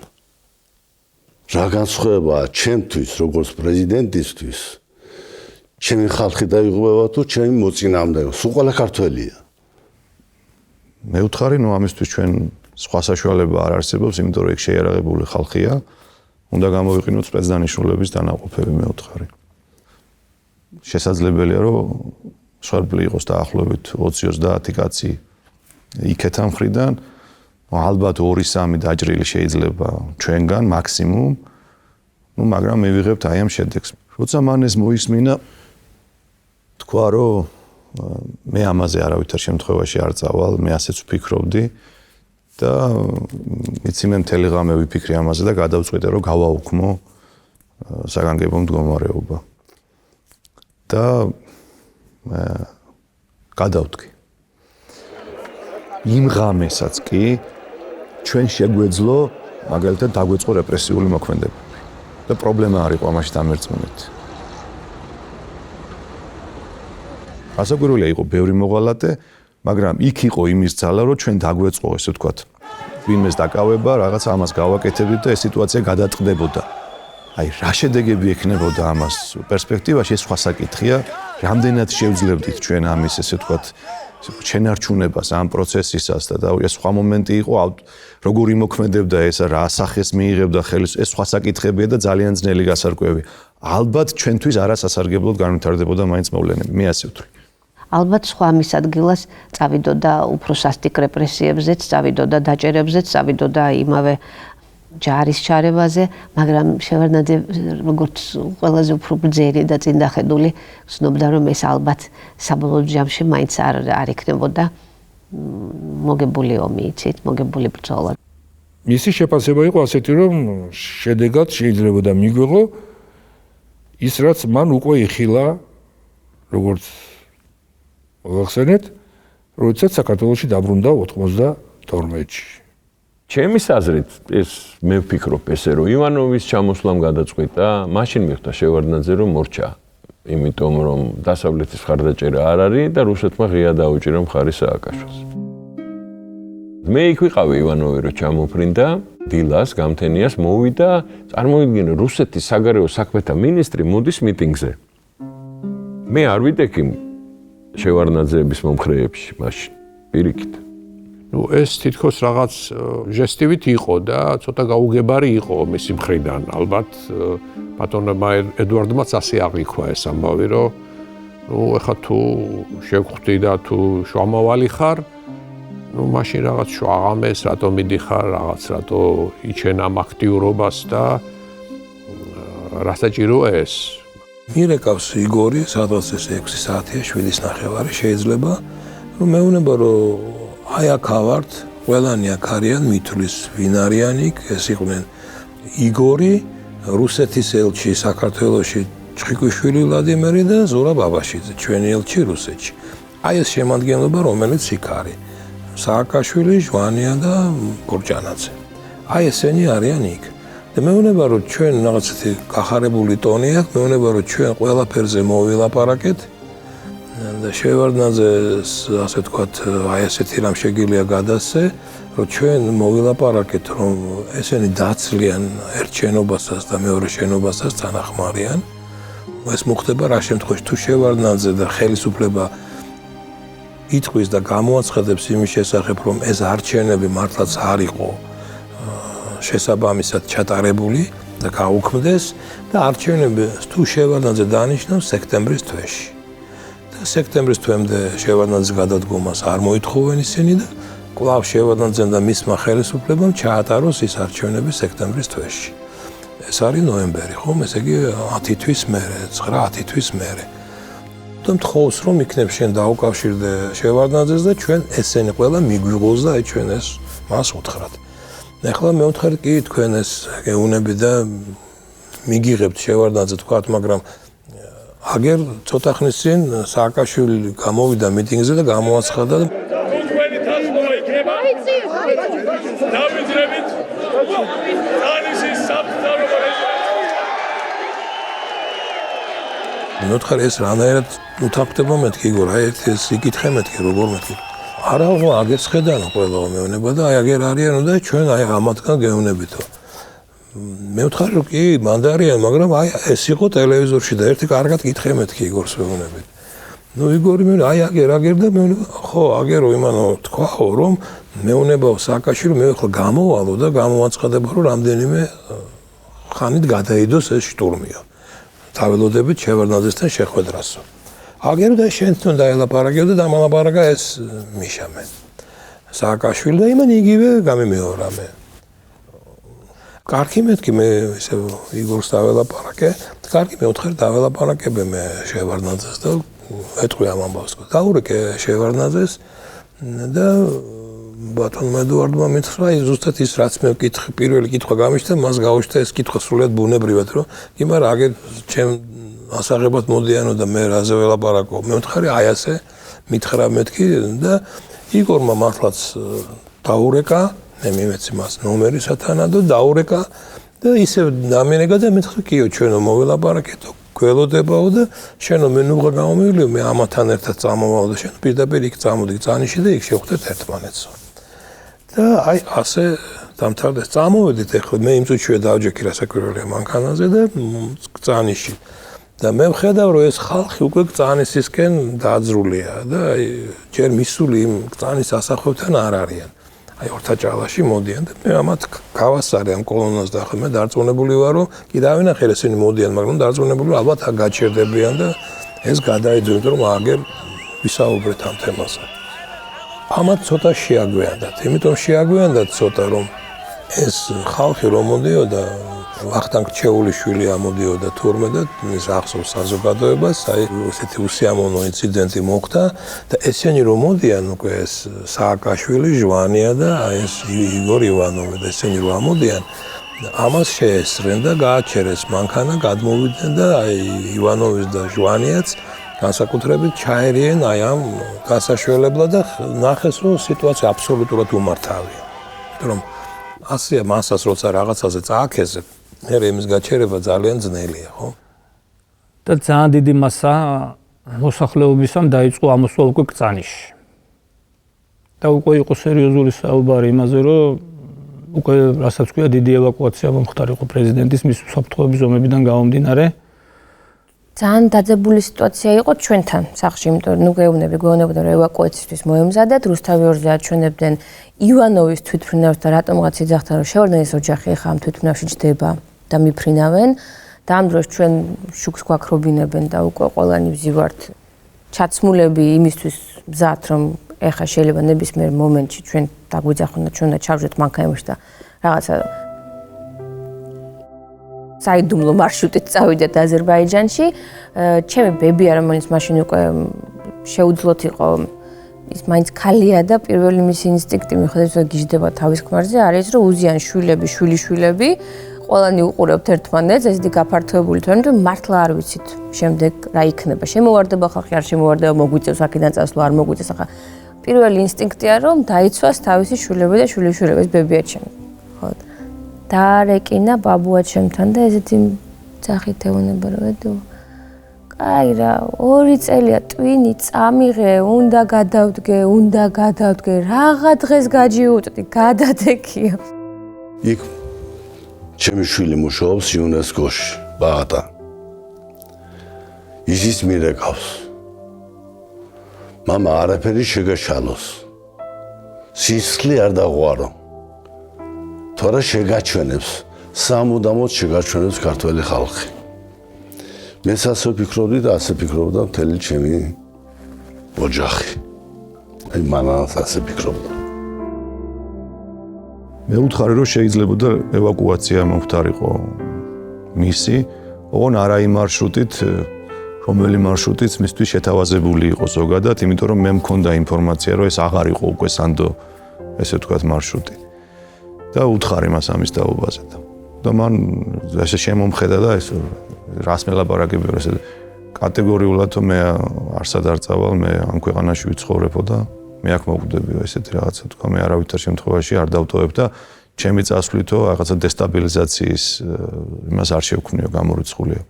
რა განსხვავებაა ჩემთვის, როგორც პრეზიდენტისთვის? ჩემი ხალხი დაიღუპება თუ ჩემი მოწინააღმდეგე? სულ ყველა ქართველია. მე ვთხარი, ნუ ამისთვის ჩვენ სხვა საშუალება არ არსებობს, იმიტომ რომ ეგ შეიარაღებული ხალხია, უნდა გამოვიყინოთ სპეცდანიშნულების დანაყოფები, მე ვთხარი. შესაძლებელია, რომ სვერბლი იყოს დაახლოებით 20-30 კაცი იქეთა მხრიდან, ალბათ 2-3 დაჭრილი შეიძლება ჩვენგან მაქსიმუმ. მაგრამ მივიღებთ აი ამ შედეგს. როცა მან ეს მოისმინა თქვა რომ მე ამაზე არავითარ შემთხვევაში არ წავალ, მე ასეც ვფიქრობდი და იცი მე მთელი ღამე ვიფიქრე ამაზე და გადავწყვიტე რომ გავაუქმო საგანგებო მდგომარეობა. და გადავდგი. იმ ღამესაც კი ჩვენ შეგვეძლო მაგალითად დაგვეწყო რეპრესიული მოქმედებები და პრობლემა არ იყო ამაში დამერწმუნეთ. ასაკვირველია იყო ბევრი მოღალატე, მაგრამ იქ იყო იმის ძალა, რომ ჩვენ დაგვეწყო, ესე ვთქვათ, ვინმეს დაკავება, რაღაც ამას გავაკეთებდით და ეს სიტუაცია გადაწყდებოდა. აი, რა შედეგები ექნებოდა ამას პერსპექტივაში, ეს სხვა საკითხია, რამდენად შევძლებდით ჩვენ ამის, ესე ვთქვათ, შენარჩუნებას ამ პროცესისას და ეს სხვა მომენტი იყო, როგორ იმოქმედებდა ეს, რა სახეს მიიღებდა ხელის, ეს სხვა საკითხებია და ძალიან ძნელი გასარკვევი. ალბათ ჩვენთვის არასასარგებლოდ განვითარდებოდა მაინც მოვლენები, მე ასე ვთვლი. ალბათ სხვა მის ადგილას წავიდოდა უფრო სასტიკ რეპრესიებზეც, წავიდოდა დაჭერებზეც, წავიდოდა იმავე ჯარის ჩარევაზე, მაგრამ შევარდნაძე როგორც ყველაზე უფრო ბრძენი და წინდახედული ცნობდა რომ ეს ალბათ საბოლოო ჯამში მაინც არ იქნებოდა მოგებული ომი, იცით, მოგებული ბრძოლა. მისი შეფასება იყო ასეთი რომ შედეგად შეიძლება და მიგვიღო ის რაც მან უკვე იხილა როგორც მოახსენეთ, როდესაც საქართველოში დაბრუნდა 92-ში. ჩემის აზრით ეს მე ვფიქრობ ესე რომ ივანოვის ჩამოსვლამ გადაწყვიტა, მაშინ მიხვდა შევარდნაძე რომ მორჩა, იმიტომ რომ დასავლეთის მხარდაჭერა არ არის და რუსეთმა ღია დაუჭირა მხარი სააკაშვილს. მე იქ ვიყავი ივანოვი რომ ჩამოფრინდა, დილას გამთენიას მოვიდა, წარმოიდგინე რუსეთის საგარეო საქმეთა მინისტრი მოდის მიტინგზე. მე არ ვიდექი შევარდნაძეების მომხრეებში მაშინ პირიქით. ეს თითქოს რაღაც ჟესტივით იყო და ცოტა გაუგებარი იყო მისი მხრიდან. ალბათ ბატონმა ედუარდმაც ასე აღიქვა ეს ამბავი, რომ ეხლა თუ შევხვდი და თუ შუამავალი ხარ, მაშინ რაღაც შუაღამეს რატო მიდიხარ, რაღაც რატო იჩენ ამ აქტიურობას და რა საჭიროა ეს. მირეკავს იგორი, სადღაც ეს 6 საათია, 7:30 შეიძლება, რომ მეუბნება რომ აი აქ ავართ, ყველანი აქ არიან, მithulis ვინ არიან იქ, ეს იყვნენ იგორი, რუსეთის ელჩი საქართველოში ჩხიკვიშვილი ვლადიმერი და ზურაბ აბაშიძე, ჩვენი ელჩი რუსეთში. აი ეს შემადგენლობა, რომელიც იქ არის. სააკაშვილი, ჟვანია და გორჯანაძე. აი ესენი არიან იქ. და მეუბნება რომ ჩვენ რაღაცეთი გახარებული ტონი აქვს, მეუბნება რომ ჩვენ ყველაფერზე მოვილაპარაკეთ. და შევარდნაძეს ასე ვთქვათ, აი ესეთი რამ შეგიძლია გადასცე, რომ ჩვენ მოვილაპარაკეთ, რომ ესენი დაცლიან ერთ შენობასაც და მეორე შენობასაც თანახმარიან. ეს მოხდება რა შემთხვევაში, თუ შევარდნაძე და ხელისუფლება ითქვის და გამოაცხადებს იმის შესახებ, რომ ეს არჩევნები მართლაც არ იყო შესაბამისად ჩატარებული და გაუქმდეს და არჩევნები თუ შევარდნაძე დანიშნავს სექტემბრის თვეში. სექტემბრის თვემდე შევარდნაძის გადადგომას არ მოითხოვენ ისინი და კვლავ შევარდნაძემ და მისმა ხელისუფლებამ ჩაატაროს ის არჩევნები სექტემბრის თვეში. ეს არის ნოემბერი, ხომ? ესე იგი 10 თვის მერე, 9-10 თვის მერე. და მთხოვს რომ იქნებ შენ დაუკავშირდე შევარდნაძეს და ჩვენ ესენი ყველა მიგვიღოს და აი ჩვენ ეს მას უთხრათ. ეხლა მე ვთქვი კი თქვენ ეს გეუნები და მიგიღებთ შევარდნაძე თქვათ, მაგრამ აგერ ცოტა ხნის წინ სააკაშვილი გამოვიდა მიტინგზე და გამოაცხადა თქვენი თავს მოიქნება დავიძრებით ანისის საბრძოლო მე ვთქვი ეს რანაირად უთანხმდება მეთქი იგორ, აი ეს იკითხე მეთქი როგორ მეთქი. არა, ნუ აგერს ხედავ ყველა მეუბნება და აი აგერ არიანო და ჩვენ აი ამათგან გეუნებითო. მე ვთქვი რომ კი მანდარიან, მაგრამ აი ეს იყო ტელევიზორში და ერთი კარგად კითხე მეთქი იგორს მეუბნებით. ნუ იგორი მე აი აგერ და მე ხო აგერო იმანო თქვაო რომ მეუბნებაო სააკაშვილი მე ხო გამოვალო და გამოაცხადება რომ რამდენიმე ხანით გადაიდოს ეს შტურმია. თაველოდებით შევარდნაძესთან შეხვედრასო. აგერ და შენთან დაელაპარაკე და დამალაპარაკა ეს მიშამე. სააკაშვილი და იმან იგივე გამიმეორა მე. კარგი მეთქი მე ესე იგორს დაველაპარაკე, კარგი მე ოთხერ დაველაპარაკებე მე შევარდნაძეს და ეთქვი ამ ამბავს. დაურეკე შევარდნაძეს და ბატონმა ედუარდმა მითხრა ზუსტად ის რაც მე ვკითხე, პირველი კითხვა გამიშთა, მას გავიშთა ეს კითხვა სრულიად ბუნებრივად, რომ კი მაგრამ აგერ ჩემ ასაღებად მოდიანო და მე რაზე ველაპარაკო. მე ვთხარი აი ასე მითხრა მეთქი და იგორმა მართლაც დაურეკა, მე მიმეცი მას ნომერი სათანადო დაურეკა და ისე დამენეგა და მეთქი კიო ჩვენო მოველაპარაკეთო, გველოდებაო და შენო მე ნუღა გამომივლიო, მე ამათთან ერთად წამოვალ და შენ პირდაპირ იქ წამოდი წანიში და იქ შევხვდეთ ერთმანეთსო. და აი ასე დამთავრდეს. წამოვედით ახლა მე იმ წუთშივე დავჯექი რასაკვირველია მანქანაზე და წანიში. და მე ვხედავ რომ ეს ხალხი უკვე წანისისკენ დაძრულია და აი ჯერ მისული იმ წანის ასახვევთან არ არიან. აი ორთაჭალაში მოდიან და მე ამათ გავასწარე ამ კოლონას და ახლა მე დარწმუნებული ვარ რომ კი დავინახე ესენი მოდიან, მაგრამ დარწმუნებული ვარ ალბათ გაჩერდებიან და ეს გადაიძვენ რომ აგერ ვისაუბრეთ ამ თემაზე. ამათ ცოტა შეაგვიანდათ, იმიტომ შეაგვიანდათ ცოტა რომ ეს ხალხი რომ მოდიოდა ვახტანგ ჩეულიშვილი ამოდიოდა თურმე და ის ახსოვს საზოგადოებას, აი ესეთი უსიამოვნო ინციდენტი მოხდა და ესენი რომ მოდიან უკვე ეს სააკაშვილი, ჟვანია და აი ეს იგორ ივანოვი და ესენი რომ ამოდიან ამას შეესწრენ და გააჩერეს მანქანა, გადმოვიდნენ და აი ივანოვის და ჟვანიაც განსაკუთრებით ჩაერიენ აი ამ გასაშველებლად და ნახეს რომ სიტუაცია აბსოლუტურად უმართავია. რომ ასეა მასას როცა რაღაცაზე წააქეზე მე იმის გაჩერება ძალიან ძნელია, ხო? და ძალიან დიდი მასა მოსახლეობისამ დაიწყო ამოსვლა უკვე კრწანიშში. და უკვე იყო სერიოზული საუბარი იმაზე, რომ უკვე რასაც ქვია დიდი ევაკუაცია მომხდარიყო პრეზიდენტის მის უსაფრთხოების ზომებიდან გამომდინარე. ძალიან დაძაბული სიტუაცია იყო ჩვენთან სახლში, იმიტომ რომ გვეუბნებოდა რომ ევაკუაციისთვის მოემზადათ, რუსთავი ორზე აჩვენებდნენ ივანოვის თვითმფრინავს და რატომღაც იძახდა რომ შევარდნაძის ოჯახი ახლა ამ თვითმფრინავში ჯდება და მიფრინავენ და ამ დროს ჩვენ შუქს გვაქრობინებენ და უკვე ყველანი ვზივართ ჩაცმულები იმისთვის მზად რომ ახლა შეიძლება ნებისმიერ მომენტში ჩვენ დაგვიძახონ და ჩვენ უნდა ჩავშოთ მანქანებში და რაღაცა საიდუმლო მარშრუტით წავიდეთ აზერბაიჯანში. ჩემი ბებია რომელიც მაშინ უკვე შეუძლოთ იყო ის მაინც ქალია და პირველი მისი ინსტინქტი მიხედავს რომ გიждდება თავის ქმარზე არის რომ უზიან შვილები, შვილიშვილები, ყველანი უყურებთ ერთმანეთს, ესეთი გაფართოებული თორემ რომ მართლა არ ვიცით შემდეგ რა იქნება. შემოვარდება ხალხი, არ შემოვარდება, მოგვიწევს აქედან წასვლა, არ მოგვიწევს. ახლა პირველი ინსტინქტია რომ დაიცვას თავისი შვილები და შვილიშვილები, ეს ბებია ჩემი. ხო. დაარეკინა ბაბუა ჩემთან და ესეთი ძახით ეუბნება რომ ედო აი რა 2 წელია ტვინი წამიღე, უნდა გადავდგე, რაღა დღეს გაჯიუტდი, გადადეკია. იქ ჩემი შვილი მუშაობს იუნესკოში, ბაღატა. ისიც მირეკავს. მამა არაფერი შეგაშალოს. სისხლი არ დაღვარო. თორე შეგაჩვენებს, სამუდამოდ შეგაჩვენებს ქართველი ხალხი. მე ასე ვფიქრობდი და ასე ფიქრობდა მთელი ჩემი ოჯახი. აი მანაც ასე ფიქრობდა. მე ვუთხარი რომ შეიძლებოდა ევაკუაცია მომხდარიყო მისი, ოღონ არა იმ მარშრუტით, რომელი მარშრუტიც მისთვის შეთავაზებული იყო ზოგადად, იმიტომ რომ მე მქონდა ინფორმაცია რომ ეს აღარ იყო უკვე სანდო ესე ვთქვათ მარშრუტი. და უთხარი მას ამის დაობაზე და მან ესე შემომხედა და ეს რას მელაპარაკებია ესე კატეგორიულად რომ მე არსად არ წავალ, მე ამ ქვეყანაში ვიცხოვრებო და მე აქ მოვკვდებიო ესეთი რაღაცა თქვა მე არავითარ შემთხვევაში არ დავტოვებ და ჩემი წასვლითო რაღაცა დესტაბილიზაციის იმას არ შევქმნიო გამორიცხულიო.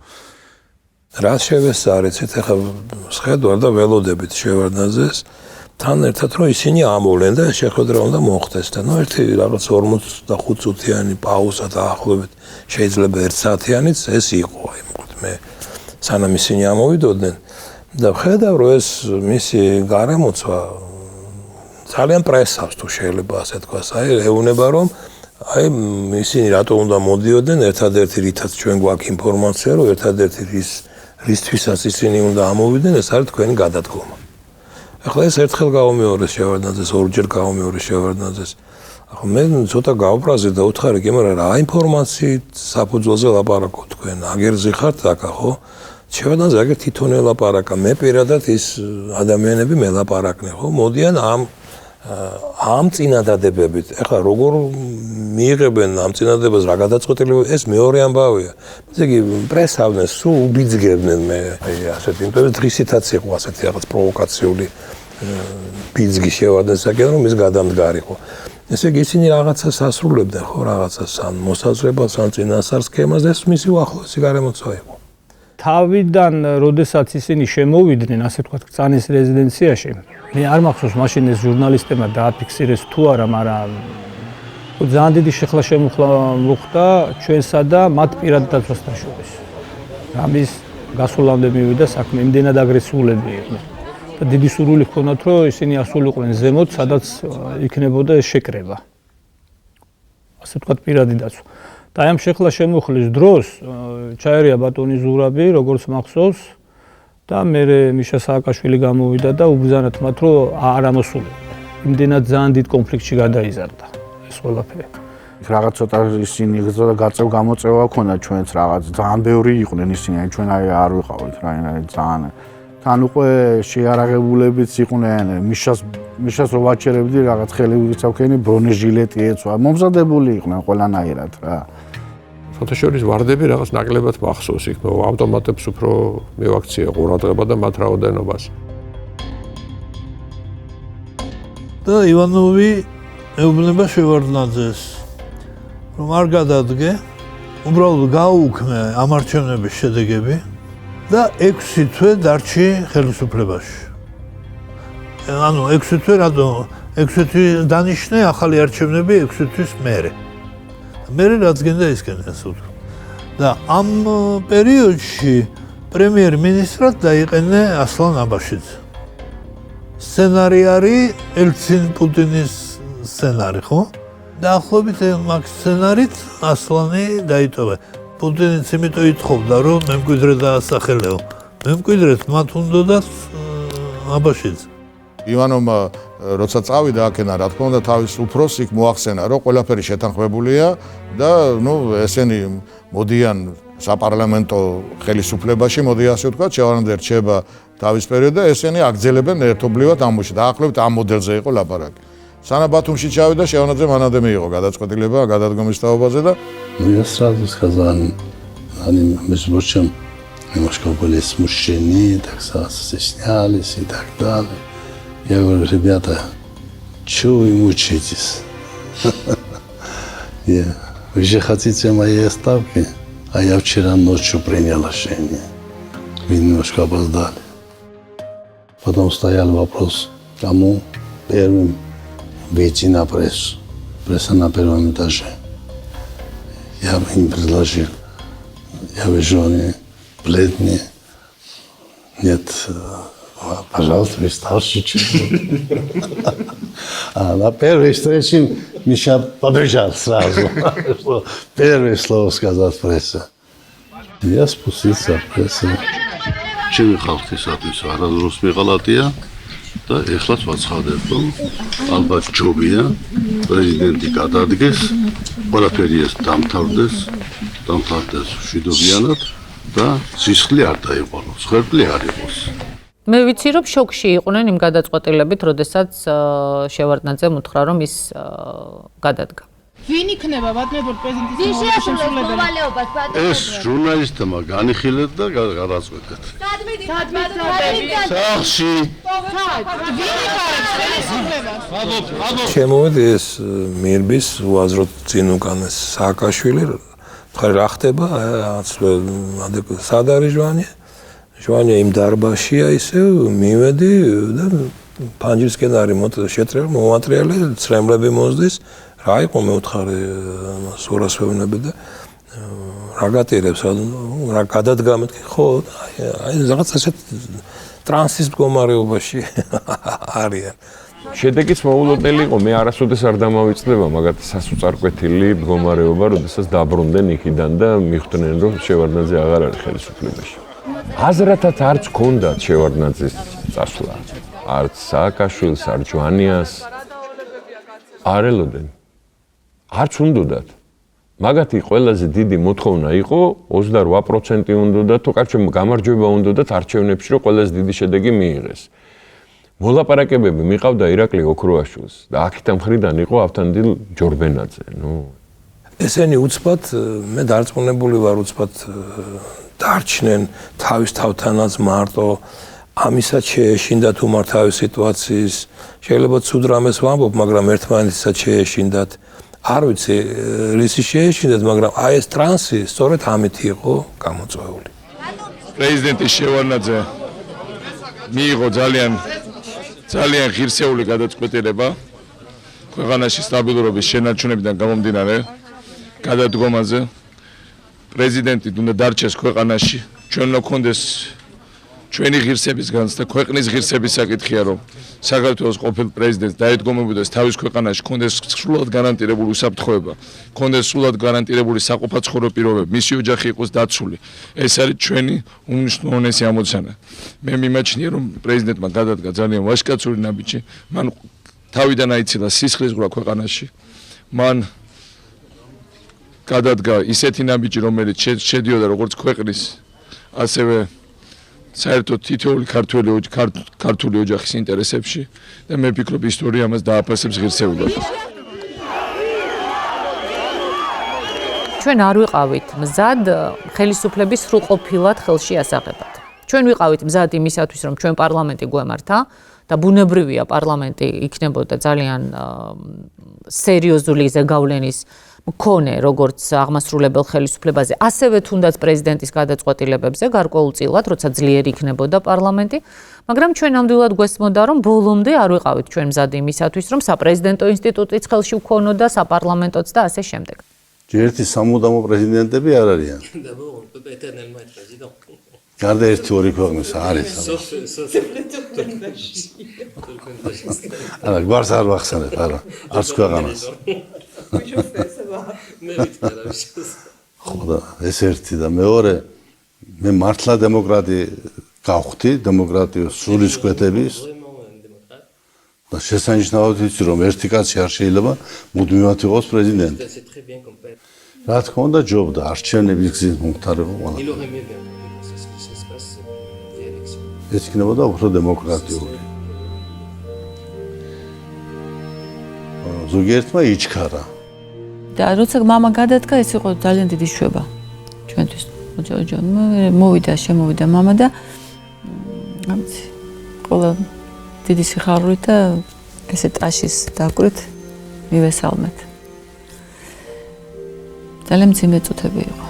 რა შევესწარეთ ახლა შეხედვარ და ველოდებით შევარდნაძეს თან ერთად რომ ისინი ამოვლენ და შეხვედრა უნდა მოხდეს და ნუ ერთი რაღაც 45 წუთიანი პაუზა დაახლოებით შეიძლება 1 საათიანიც ეს იყო აი მოკლედ მე სანამ ისინი ამოვიდოდნენ და ხედავ რომ ეს მისი გარემოცვა ძალიან პრესავს თუ შეიძლება ასე თქვას აი ეუბნება რომ აი ისინი რატო უნდა მოდიოდნენ ერთადერთი რითაც ჩვენ გვაქვს ინფორმაცია რომ ერთადერთი რისთვისაც ისინი უნდა ამოვიდნენ ეს არის თქვენი გადადგომა ახლა ეს ერთხელ გაუმეორეს შევარდნაძეს, ორჯერ გაუმეორეს შევარდნაძეს. ახლა მე ცოტა გავფრაზე და უთხარი კი, მაგრამ რა ინფორმაციით საფუძველზე ლაპარაკობ თქვენ? აგერზე ხართ აკა, ხო? შევარდნაძე აგერ თვითონ ელაპარაკა, მე პირადად ის ადამიანები მელაპარაკნენ, ხო? მოდიან ამ წინადადებებით. ახლა როგორ მიიღებენ ამ წინადადებას, რა გადაწყვეტილი ეს მეორე ამბავია. ესე იგი პრესავდნენ, სულ უბიძგებდნენ მე ასეთი იმპერიის დღისითაც იყო ასეთი რაღაც პროვოკაციული ბიძგი შევარდნაძესაკენ, რომ ის გადამდგარიყო. ესე იგი ისინი რაღაცას ასრულებდნენ, ხო, რაღაცას ან მოსაზრებას, ან წინასწარ სქემას და ეს მისი უახლოესი გარემოცვა იყო. თავიდან, როდესაც ისინი შემოვიდნენ, ასე ვთქვათ, კწანის რეზიდენციაში, მე არ მახსოვს მაშინ ეს ჟურნალისტებმა დააფიქსირეს თუ არა, მაგრამ ძალიან დიდი შეხლა შემოხლა მოხდა ჩვენსა და მათ პირად დაცვასთან შორის. ამის გასულამდე მივიდა საქმე, იმდენად აგრესიულები იყვნენ. და დიდი სურვილი ჰქონდათ, რომ ისინი ასულიყვნენ ზემოთ, სადაც იქნებოდა ეს შეკრება. ასე ვთქვათ, პირადი დაცვა. და ამ შეხლა შემოხლის დროს ჩაერია ბატონი ზურაბი, როგორც მახსოვს, და მე მიშა სააკაშვილი გამოვიდა და უბრძანათ მათ, რომ არ ამოსულიყვნენ. იმდენად ძალიან დიდ კონფლიქტში გადაიზარდა ეს ყველაფერი. რაღაც ცოტა ისინი ცოტა გაწევ გამოწევა ქონდა ჩვენც რაღაც ძალიან ბევრი იყვნენ ისინი, ჩვენ არ ვიყავით რაიმე ძალიან თან უკვე შეარაღებულებიც იყვნენ, მიშას რო ვაჩერებდი რაღაც ხელი ვიცავქენი ბრონეჟილეტი ეცვა, მომზადებული იყვნენ ყველანაირად რა. ფოტოშორის ვარდები რაღაც ნაკლებად მახსოვს, იქ ავტომატებს უფრო მევაქცია ყურადღება და მათ რაოდენობას. და ივანოვი ეუბნება შევარდნაძეს, რომ არ გადადგე, უბრალოდ გაუქმე ამ არჩევნების შედეგები და 6 თვე დარჩი ხელისუფლებაში. ანუ 6 თვე რატო? 6 თვე დანიშნე ახალი არჩევნები 6 თვის მერე. მერე რაც გენდა ისკენ ასე ვთქვი. და ამ პერიოდში პრემიერ-მინისტრად დაიყენე ასლან აბაშიძე. სცენარი არის ელცინ პუტინის სცენარი, ხო? დაახლოებით მაგ სცენარით ასლანი დაიტოვა. პუტინიც იმიტომ ითხოვდა, რომ მემკვიდრე დაასახელეო. მემკვიდრეთ მათ უნდათ აბაშიძე. ივანოვმა როცა წავიდა აქედან, რა თქმა უნდა, თავის უფროს იქ მოახსენა, რომ ყველაფერი შეთანხმებულია და ესენი მოდიან საპარლამენტო ხელისუფლებაში, მოდი ასე ვთქვათ, შევარდნაძე რჩება თავის პერიოდში და ესენი აგრძელებენ ერთობლივად ამბოში. დაახლოებით ამ модельზე იყო ლაპარაკი. Сана Батумში ჩავიდა, შევარდნაძე მანამდე მიიღო გადაწყვეტილება გადადგომის თაობაზე და я сразу сказал, они между прочим немножко были смущены, так стеснялись и так далее. Я говорю, ребята, чего вы мучаетесь? Вы же хотите моей отставки, а я вчера ночью принял решение. Вы немножко опоздали. Потом стоял вопрос, кому первым выйти на прессу. Пресса на первом этаже. Я им предложил. Я вижу, они бледные. Нет, пожалуйста, вы старше чуть-чуть. А на первой встрече Миша побежал сразу, что первое слово сказать пресса. Я спустился в прессу. Чем ხალხისათვის არადროს მიღალატია და ეხლაც ვაცხადებ, რომ ალბათ ჯობია პრეზიდენტი გადადგეს, ყველაფერი ეს დამთავრდეს მშვიდობიანად და სისხლი არ დაიყოლოს, ხერხი არ იყოს. მე ვიცი რომ შოკში იყვნენ იმ გადაწყვეტილებით, როდესაც შევარდნაძემ უთხრა რომ ის გადადგა. ვინ იქნება ბატონებო პრეზიდენტის შემსრულებელი? ეს ჟურნალისტებმა განიხილეთ და გადაწყვეტეთ. სახში. შემოვიდა ეს მირბის უაზრო წინ უკანეს სააკაშვილი, ხარი რა ხდება, სად არის ჟვანია? ჟვანია იმ დარბაზშია ისე მივედი და პანჯრისკენ არის შეტრიალ მომატრიალე, ცრემლები მოსდის. რა იყო მე ვთხარი სურას ვეუბნები და რა გატირებს რა გადადგა მეთქი ხო აი რაღაც ასეთ ტრანსის მდგომარეობაში არიან. შედეგიც მოულოდნელი იყო, მე არასოდეს არ დამავიწყდება მაგათ სასუწარკვეთილი მდგომარეობა, როდესაც დაბრუნდნენ იქიდან და მიხვდნენ რომ შევარდნაძე აღარ არის ხელისუფლებაში. აზრათაც არც ჰქონდათ შევარდნაძის წასვლა. არც სააკაშვილს, არც ჯვანიას არ ელოდნენ. არც უნდათ. მაგათი ყველაზე დიდი მოთხოვნა იყო 28% უნდათ, თუ კარჩე გამარჯვება უნდათ არჩევნებში, რომ ყველაზე დიდი შედეგი მიიღეს. მოლაპარაკებები მიყავდა ირაკლი ოქროაშვილს და აქეთა მხრიდან იყო ავთანდილ ჯორბენაძე, ესენი უცბად მე დარწმუნებული ვარ უცბად დარჩნენ თავის თავთანაც მარტო ამისაც შეეშინდათ უმართავი სიტუაციის შეიძლება ცუდ რამეს ვამბობ მაგრამ ერთმანეთსაც შეეშინდათ არ ვიცი რისი შეეშინდათ მაგრამ აი ეს ტრანსი სწორედ ამით იყო გამოწვეული პრეზიდენტი შევარდნაძე მიიღო ძალიან ღირსეული გადაწყვეტილება ქვეყანაში სტაბილურობის შენარჩუნებიდან გამომდინარე გადადგომაზე პრეზიდენტი უნდა დარჩეს ქვეყანაში ჩვენ უნდა გქონდეს ჩვენი ღირსების განცდა ქვეყნის ღირსების საკითხია რომ საქართველოს ყოფილ პრეზიდენტს დაედგომებოდეს თავის ქვეყანაში გქონდეს სრულად გარანტირებული უსაფრთხოება გქონდეს სრულად გარანტირებული საყოფაცხოვრო პირობები მისი ოჯახი იყოს დაცული ეს არის ჩვენი უმნიშვნელოვანესი ამოცანა მე მიმაჩნია რომ პრეზიდენტმა გადადგა ძალიან ვაჟკაცური ნაბიჯი მან თავიდან აიცილა სისხლისღვრა ქვეყანაში მან გადადგა ისეთი ნაბიჯი რომელიც შედიოდა როგორც ქვეყნის ასევე საერთოდ თითოეული ქართული ოჯახის ინტერესებში და მე ვფიქრობ ისტორია ამას დააფასებს ღირსეულად. ჩვენ არ ვიყავით მზად ხელისუფლების სრულყოფილად ხელში ასაღებად. ჩვენ ვიყავით მზად იმისათვის რომ ჩვენ პარლამენტი გვემართა და ბუნებრივია პარლამენტი იქნებოდა ძალიან სერიოზული ზეგავლენის მქონე როგორც აღმასრულებელ ხელისუფლებაზე, ასევე თუნდაც პრეზიდენტის გადაწყვეტილებებზე გარკვეულწილად, როცა ძლიერი იქნებოდა პარლამენტი, მაგრამ ჩვენ ნამდვილად გვესმოდა, რომ ბოლომდე არ ვიყავით ჩვენ მზად იმისათვის, რომ საპრეზიდენტო ინსტიტუტიც ხელში ვქონოდა, საპარლამენტოც და ასე შემდეგ. ერთი სამუდამო პრეზიდენტები არ არიან. გარდა ერთი-ორი ქვეყნის არის. არა, გვარს არ ვახსენებ, არა, არც ქვეყანას. ხო და ეს ერთი და მეორე მე მართლა დემოკრატი გავხდი დემოკრატიის სულისკვეთების და შესანიშნავად ვიცი რომ ერთი კაცი არ შეიძლება მუდმივად იყოს პრეზიდენტი რა თქმა უნდა ჯობდა არჩევნების გზის მომხდარება ყველაფერი ეს იქნებოდა უფრო დემოკრატიული ზოგიერთმა იჩქარა და როცა მამა გადადგა ეს იყო ძალიან დიდი შვება ჩვენთვის მოვიდა შემოვიდა მამა და ამცი ყველა დიდი სიხარულით და ესე ტაშის დაკვირთ მივესალმეთ ძალიან მძიმე წუთები იყო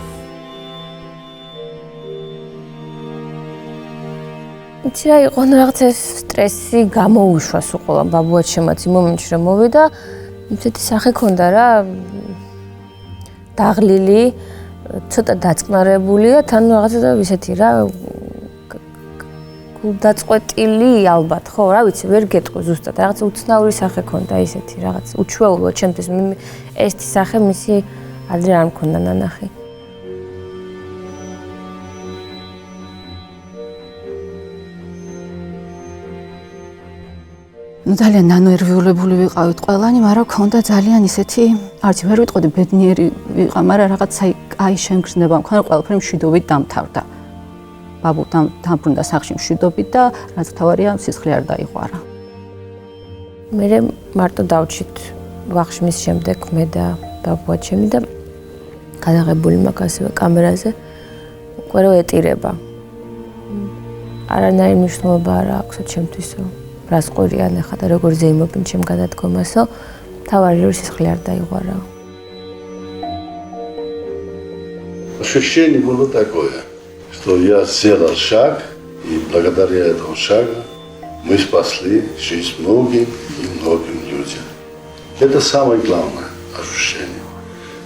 იცი რა იყო რაღაცა სტრესი გამოუშვა სულ ყველა ბაბუაჩემაც იმ მომენტში რომ მოვიდა ისეთი სახე ქონდა რა დაღლილი ცოტა დაწყნარებულია თან რაღაცა ისეთი რა გულდაწყვეტილი ალბათ ხო რა ვიცი ვერ გეტყვი ზუსტად რაღაცა უცნაური სახე ქონდა ისეთი რაღაც უჩვეულო ჩემთვის ესეთი სახე მისი ადრე არ მქონდა ნანახი ну ძალიან ნანერვიულებული ვიყავით ყველანი, მაგრამ ქონდა ძალიან ისეთი, არც ვერ ვიტყოდი ბედნიერი ვიყა, მაგრამ რაღაცა აი შემგრძნება მქონდა, ყველაფერი მშვიდობით დამთავრდა. ბაბუ დამბრუნდა სახლში მშვიდობით და რაც თავარია სისხლი არ დაიღვარა. მე მარტო დავჭით ვახშმის შემდეგ მე და ბაბუაჩემი და გადაღებული მაქვს ასევე კამერაზე უკვე რო ეტირება. არანაირი მნიშვნელობა არ აქვს ჩემთვისო. რას ყურიან ახლა და როგორ ზეიმობენ ჩემ გადადგომასო თავარი რომ სისხლი არ დაიღვარა. Ощущение было такое, что я сделал шаг, и благодаря этому шагу мы спасли жизнь многим и многим людям. Это самое главное ощущение,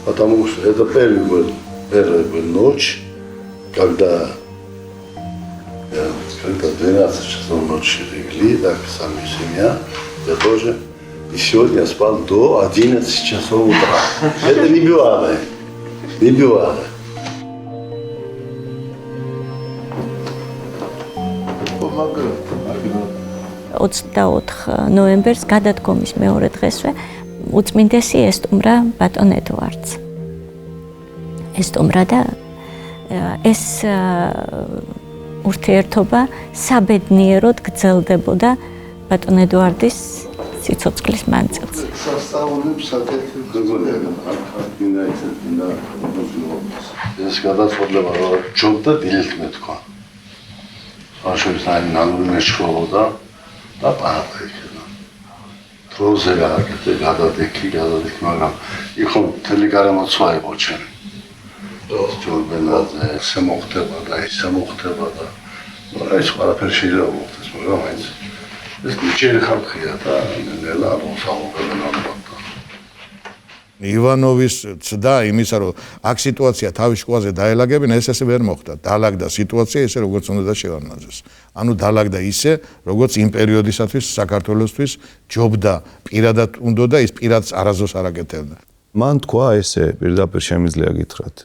потому что это первая была ночь, когда 12 часов ночи легли, так сами семья, я тоже. И сегодня я спал до 11 часов утра. Это не бывало. Не бывало. 24 ნოემბერს გადადგომის მეორე დღესვე უწმინდესი ესტუმრა ბატონ ედვარდს. ესტუმრა და ეს ურთიერთობა საბედნიეროდ გრძელდებოდა ბატონ ედვარდის სიცოცხლის მანძილზე. სასწაულებს საკეთებ გოგონებია, ეს გადაწყვეტილება რომ ჯობდა დილით მეთქვა.აშოვის აი ნანული მეშროლოდა და პარაფექა. დროზე გააკეთე, გადადექი, მაგრამ იქო მთელი გარემოცვა იყო ჩემი. ჯორბენაზე შემოხდება და ისე მოხდება და ეს ყველაფერი შეიძლება მოხდეს, მაგრამ აი ეს ნიჭიერი ხალხია და ნელა მოსაუბრებენ ალბათ. ივანოვის ცდა იმისა რომ აქ სიტუაცია თავის შუაზე დაელაგებინა ეს ესე ვერ მოხდა. დაალაგდა სიტუაცია ისე როგორც უნდა შევარნაძეს. ანუ დაალაგდა ისე როგორც იმ პერიოდისათვის საქართველოსთვის ჯობდა პირადად უნდა და ის პირადს არასდროს არ აკეთებდა. მან თქვა ესე პირდაპირ შემიძლია გითხრათ.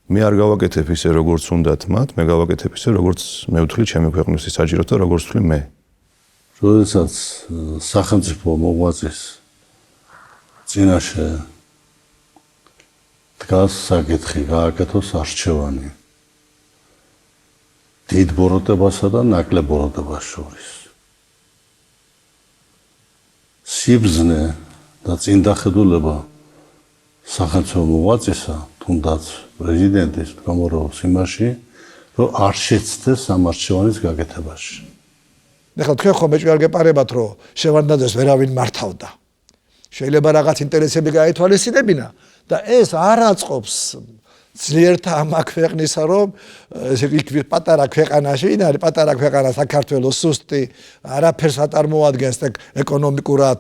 მე არ გავაკეთებ ისე როგორც უნდათ მათ, მე გავაკეთებ ისე როგორც მე ვთვლი ჩემი ქვეყნისთვის საჭიროა და როგორც ვთვლი მე. როდესაც სახელმწიფო მოღვაწის წინაშე დგას საკითხი გააკეთოს არჩევანი დიდ ბოროტებასა და ნაკლებ ბოროტებას შორის. სიბრძნე და წინდახედულება სახელმწიფო მოღვაწისა, თუნდაც პრეზიდენტის გამოროს იმაში, რომ არ შეცდეს ამ არჩევანის გაკეთებაში. ახლა თქვენ ხომ მეჭვი არ გეპარებათ, რომ შევარდნაძეს ვერავინ მართავდა. შეიძლება რაღაც ინტერესები გაეთვალისწინებინა და ეს არ აწყობს ძლიერთა ამ ქვეყნისა, რომ ესე იქ პატარა ქვეყანაში, ვინ არის პატარა ქვეყანა საქართველოს სუსტი, არაფერს აწარმოადგენს ეკონომიკურად,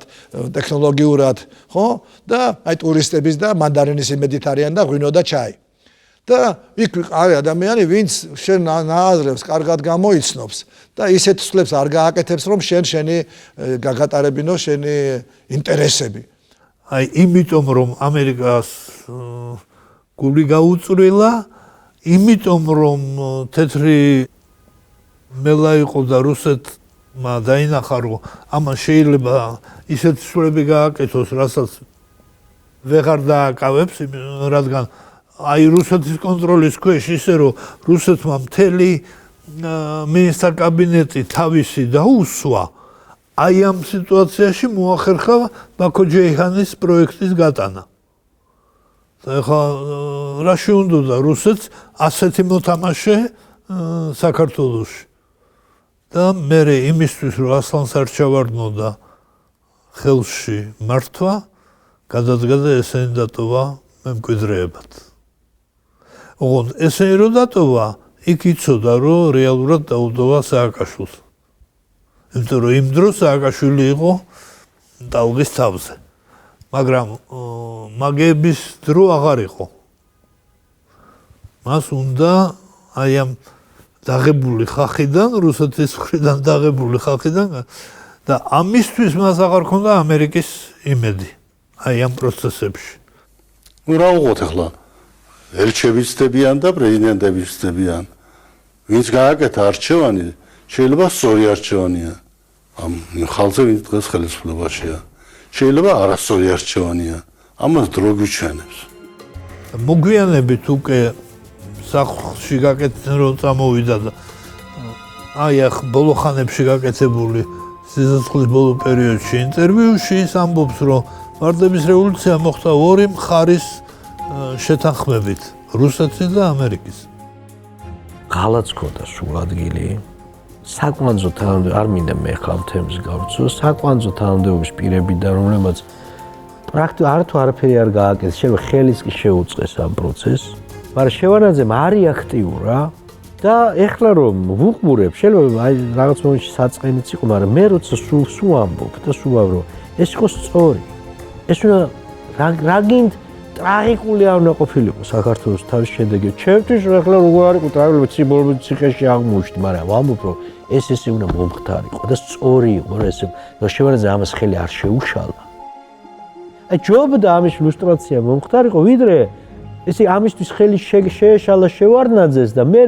ტექნოლოგიურად, ხო? და აი ტურისტების და მანდარინის იმედით არიან და ღვინო და ჩაი. და იქ არის ადამიანი, ვინც შენ ნააზრებს კარგად გამოიცნობს და ისეთ ცვლებს არ გააკეთებს, რომ შენი გაგატარებინო შენი ინტერესები. აი იმიტომ რომ ამერიკას გული გაუწრილა, იმიტომ რომ თეთრი მელა იყო და რუსეთმა დაინახა რომ ამან შეიძლება ისეთ ცვლები გააკეთოს, რასაც ვეღარ დააკავებს, რადგან აი რუსეთის კონტროლის ქვეშ ისე რომ რუსეთმა მთელი მინისტრთა კაბინეტი თავისი დაუსვა, აი ამ სიტუაციაში მოახერხა ბაქო-ჯეიჰანის პროექტის გატანა. ეხლა რა შეუნდოდა რუსეთს ასეთი მოთამაშე საქართველოში. და მე იმისთვის რომ ასლან სარჩავარდნო და ხელში მართვა, გადადგა და ესენი დატოვა მემკვიდრეებად. ოღონდ ესენი რო დატოვა, იქ იცოდა რომ რეალურად დაუდოვა სააკაშვილს. იმიტომ რომ იმ დროს სააკაშვილი იყო ტალღის თავზე. მაგრამ მაგების დრო აღარ იყო. მას უნდა აი ამ დაღებული ხალხიდან, რუსეთის მხრიდან დაღებული ხალხიდან და ამისთვის მას აღარ ქონდა ამერიკის იმედი. აი ამ პროცესებში. ნუ რა უყოთ ახლა? ელჩებიც ხდებიან და პრეზიდენტებიც ხდებიან. ვინც გააკეთა არჩევანი, შეიძლება სწორი არჩევანია. ამ ხალხზე ვინც დღეს ხელისუფლებაშია. შეიძლება არასწორი არჩევანია. ამას დრო გვიჩვენებს. მოგვიანებით უკვე სახლში გაკეთდნენ რომ წამოვიდა და აი ახ ბოლო ხანებში გაკეთებული სიცოცხლის ბოლო პერიოდში ინტერვიუში ის ამბობს რომ ვარდების რევოლუცია მოხდა ორი მხარის შეთანხმებით, რუსეთის და ამერიკის. ღალატს ქონდა სულ ადგილი. საკვანძო თანამდებობა არ მინდა მე ხალ თემს გავწო, საკვანძო თანამდებობის პირებიდან, რომლებაც პრაქტიკულად არ თუ არაფერი არ გააკეთეს, შეიძლება ხელის კი შეუწყეს ამ პროცესს, მაგრამ შევარდნაძემ არ იაქტიურა და ეხლა რომ ვუყურებ, შეიძლება აი რაღაც მომენტში საწყენიც იყო, მაგრამ მე როცა სულ ამბობ და სულ ვავრო, ეს იყო სწორი. ეს უნდა რა გინდ ტრაგიკული არ უნდა ყოფილიყო საქართველოს თავის შედეგი. ჩემთვის ახლა როგორ არ იყო ტრაგიკული ციბოლობის ციხეში აღმოჩნდი, მაგრამ ვამბობ რომ ეს უნდა მომხდარიყო და სწორი იყო, რომ ეს შევარდნაძე ამას ხელი არ შეუშალა. აი ჯობდა ამის ილუსტრაცია მომხდარიყო, ვიდრე ესე ამისთვის ხელი შეეშალა შევარდნაძეს და მე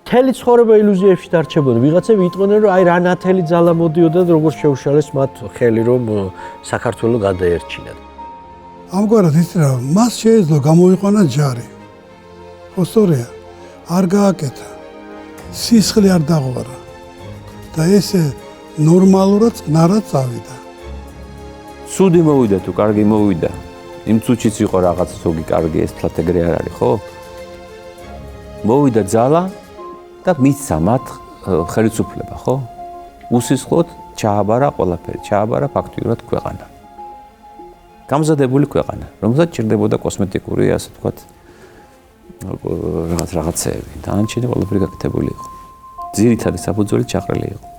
მთელი ცხოვრება ილუზიებში დარჩებოდა. ვიღაცები იტყვნენ, რომ აი რა ნათელი ძალა მოდიოდა და როგორ შეუშალეს მათ ხელი, რომ საქართველო გადაერჩინათ. ამგვარად ის რა, მას შეეძლო გამოიყვანა ჯარი. ხო სწორია, არ გააკეთა. სისხლი არ დაღვარა. და ესე ნორმალურად ნარად წავიდა. სუდი მოვიდა თუ კარგი მოვიდა. იმ წუთშიც იყო რაღაც ზოგი კარგი, ეს თლათ ეგრე არ არის, ხო? მოვიდა ძალა და მისცა მათ ხელისუფლება, ხო? უსისხლოდ ჩააბარა ყველაფერი, ჩააბარა ფაქტიურად ქვეყანა. გამზადებული ქვეყანა, რომელსაც ჭირდებოდა კოსმეტიკური, ასე ვთქვათ, რაღაცეები. დანარჩენი ყველაფერი გაკეთებული იყო. ძირითადი საფუძველი ჩაყრილი იყო.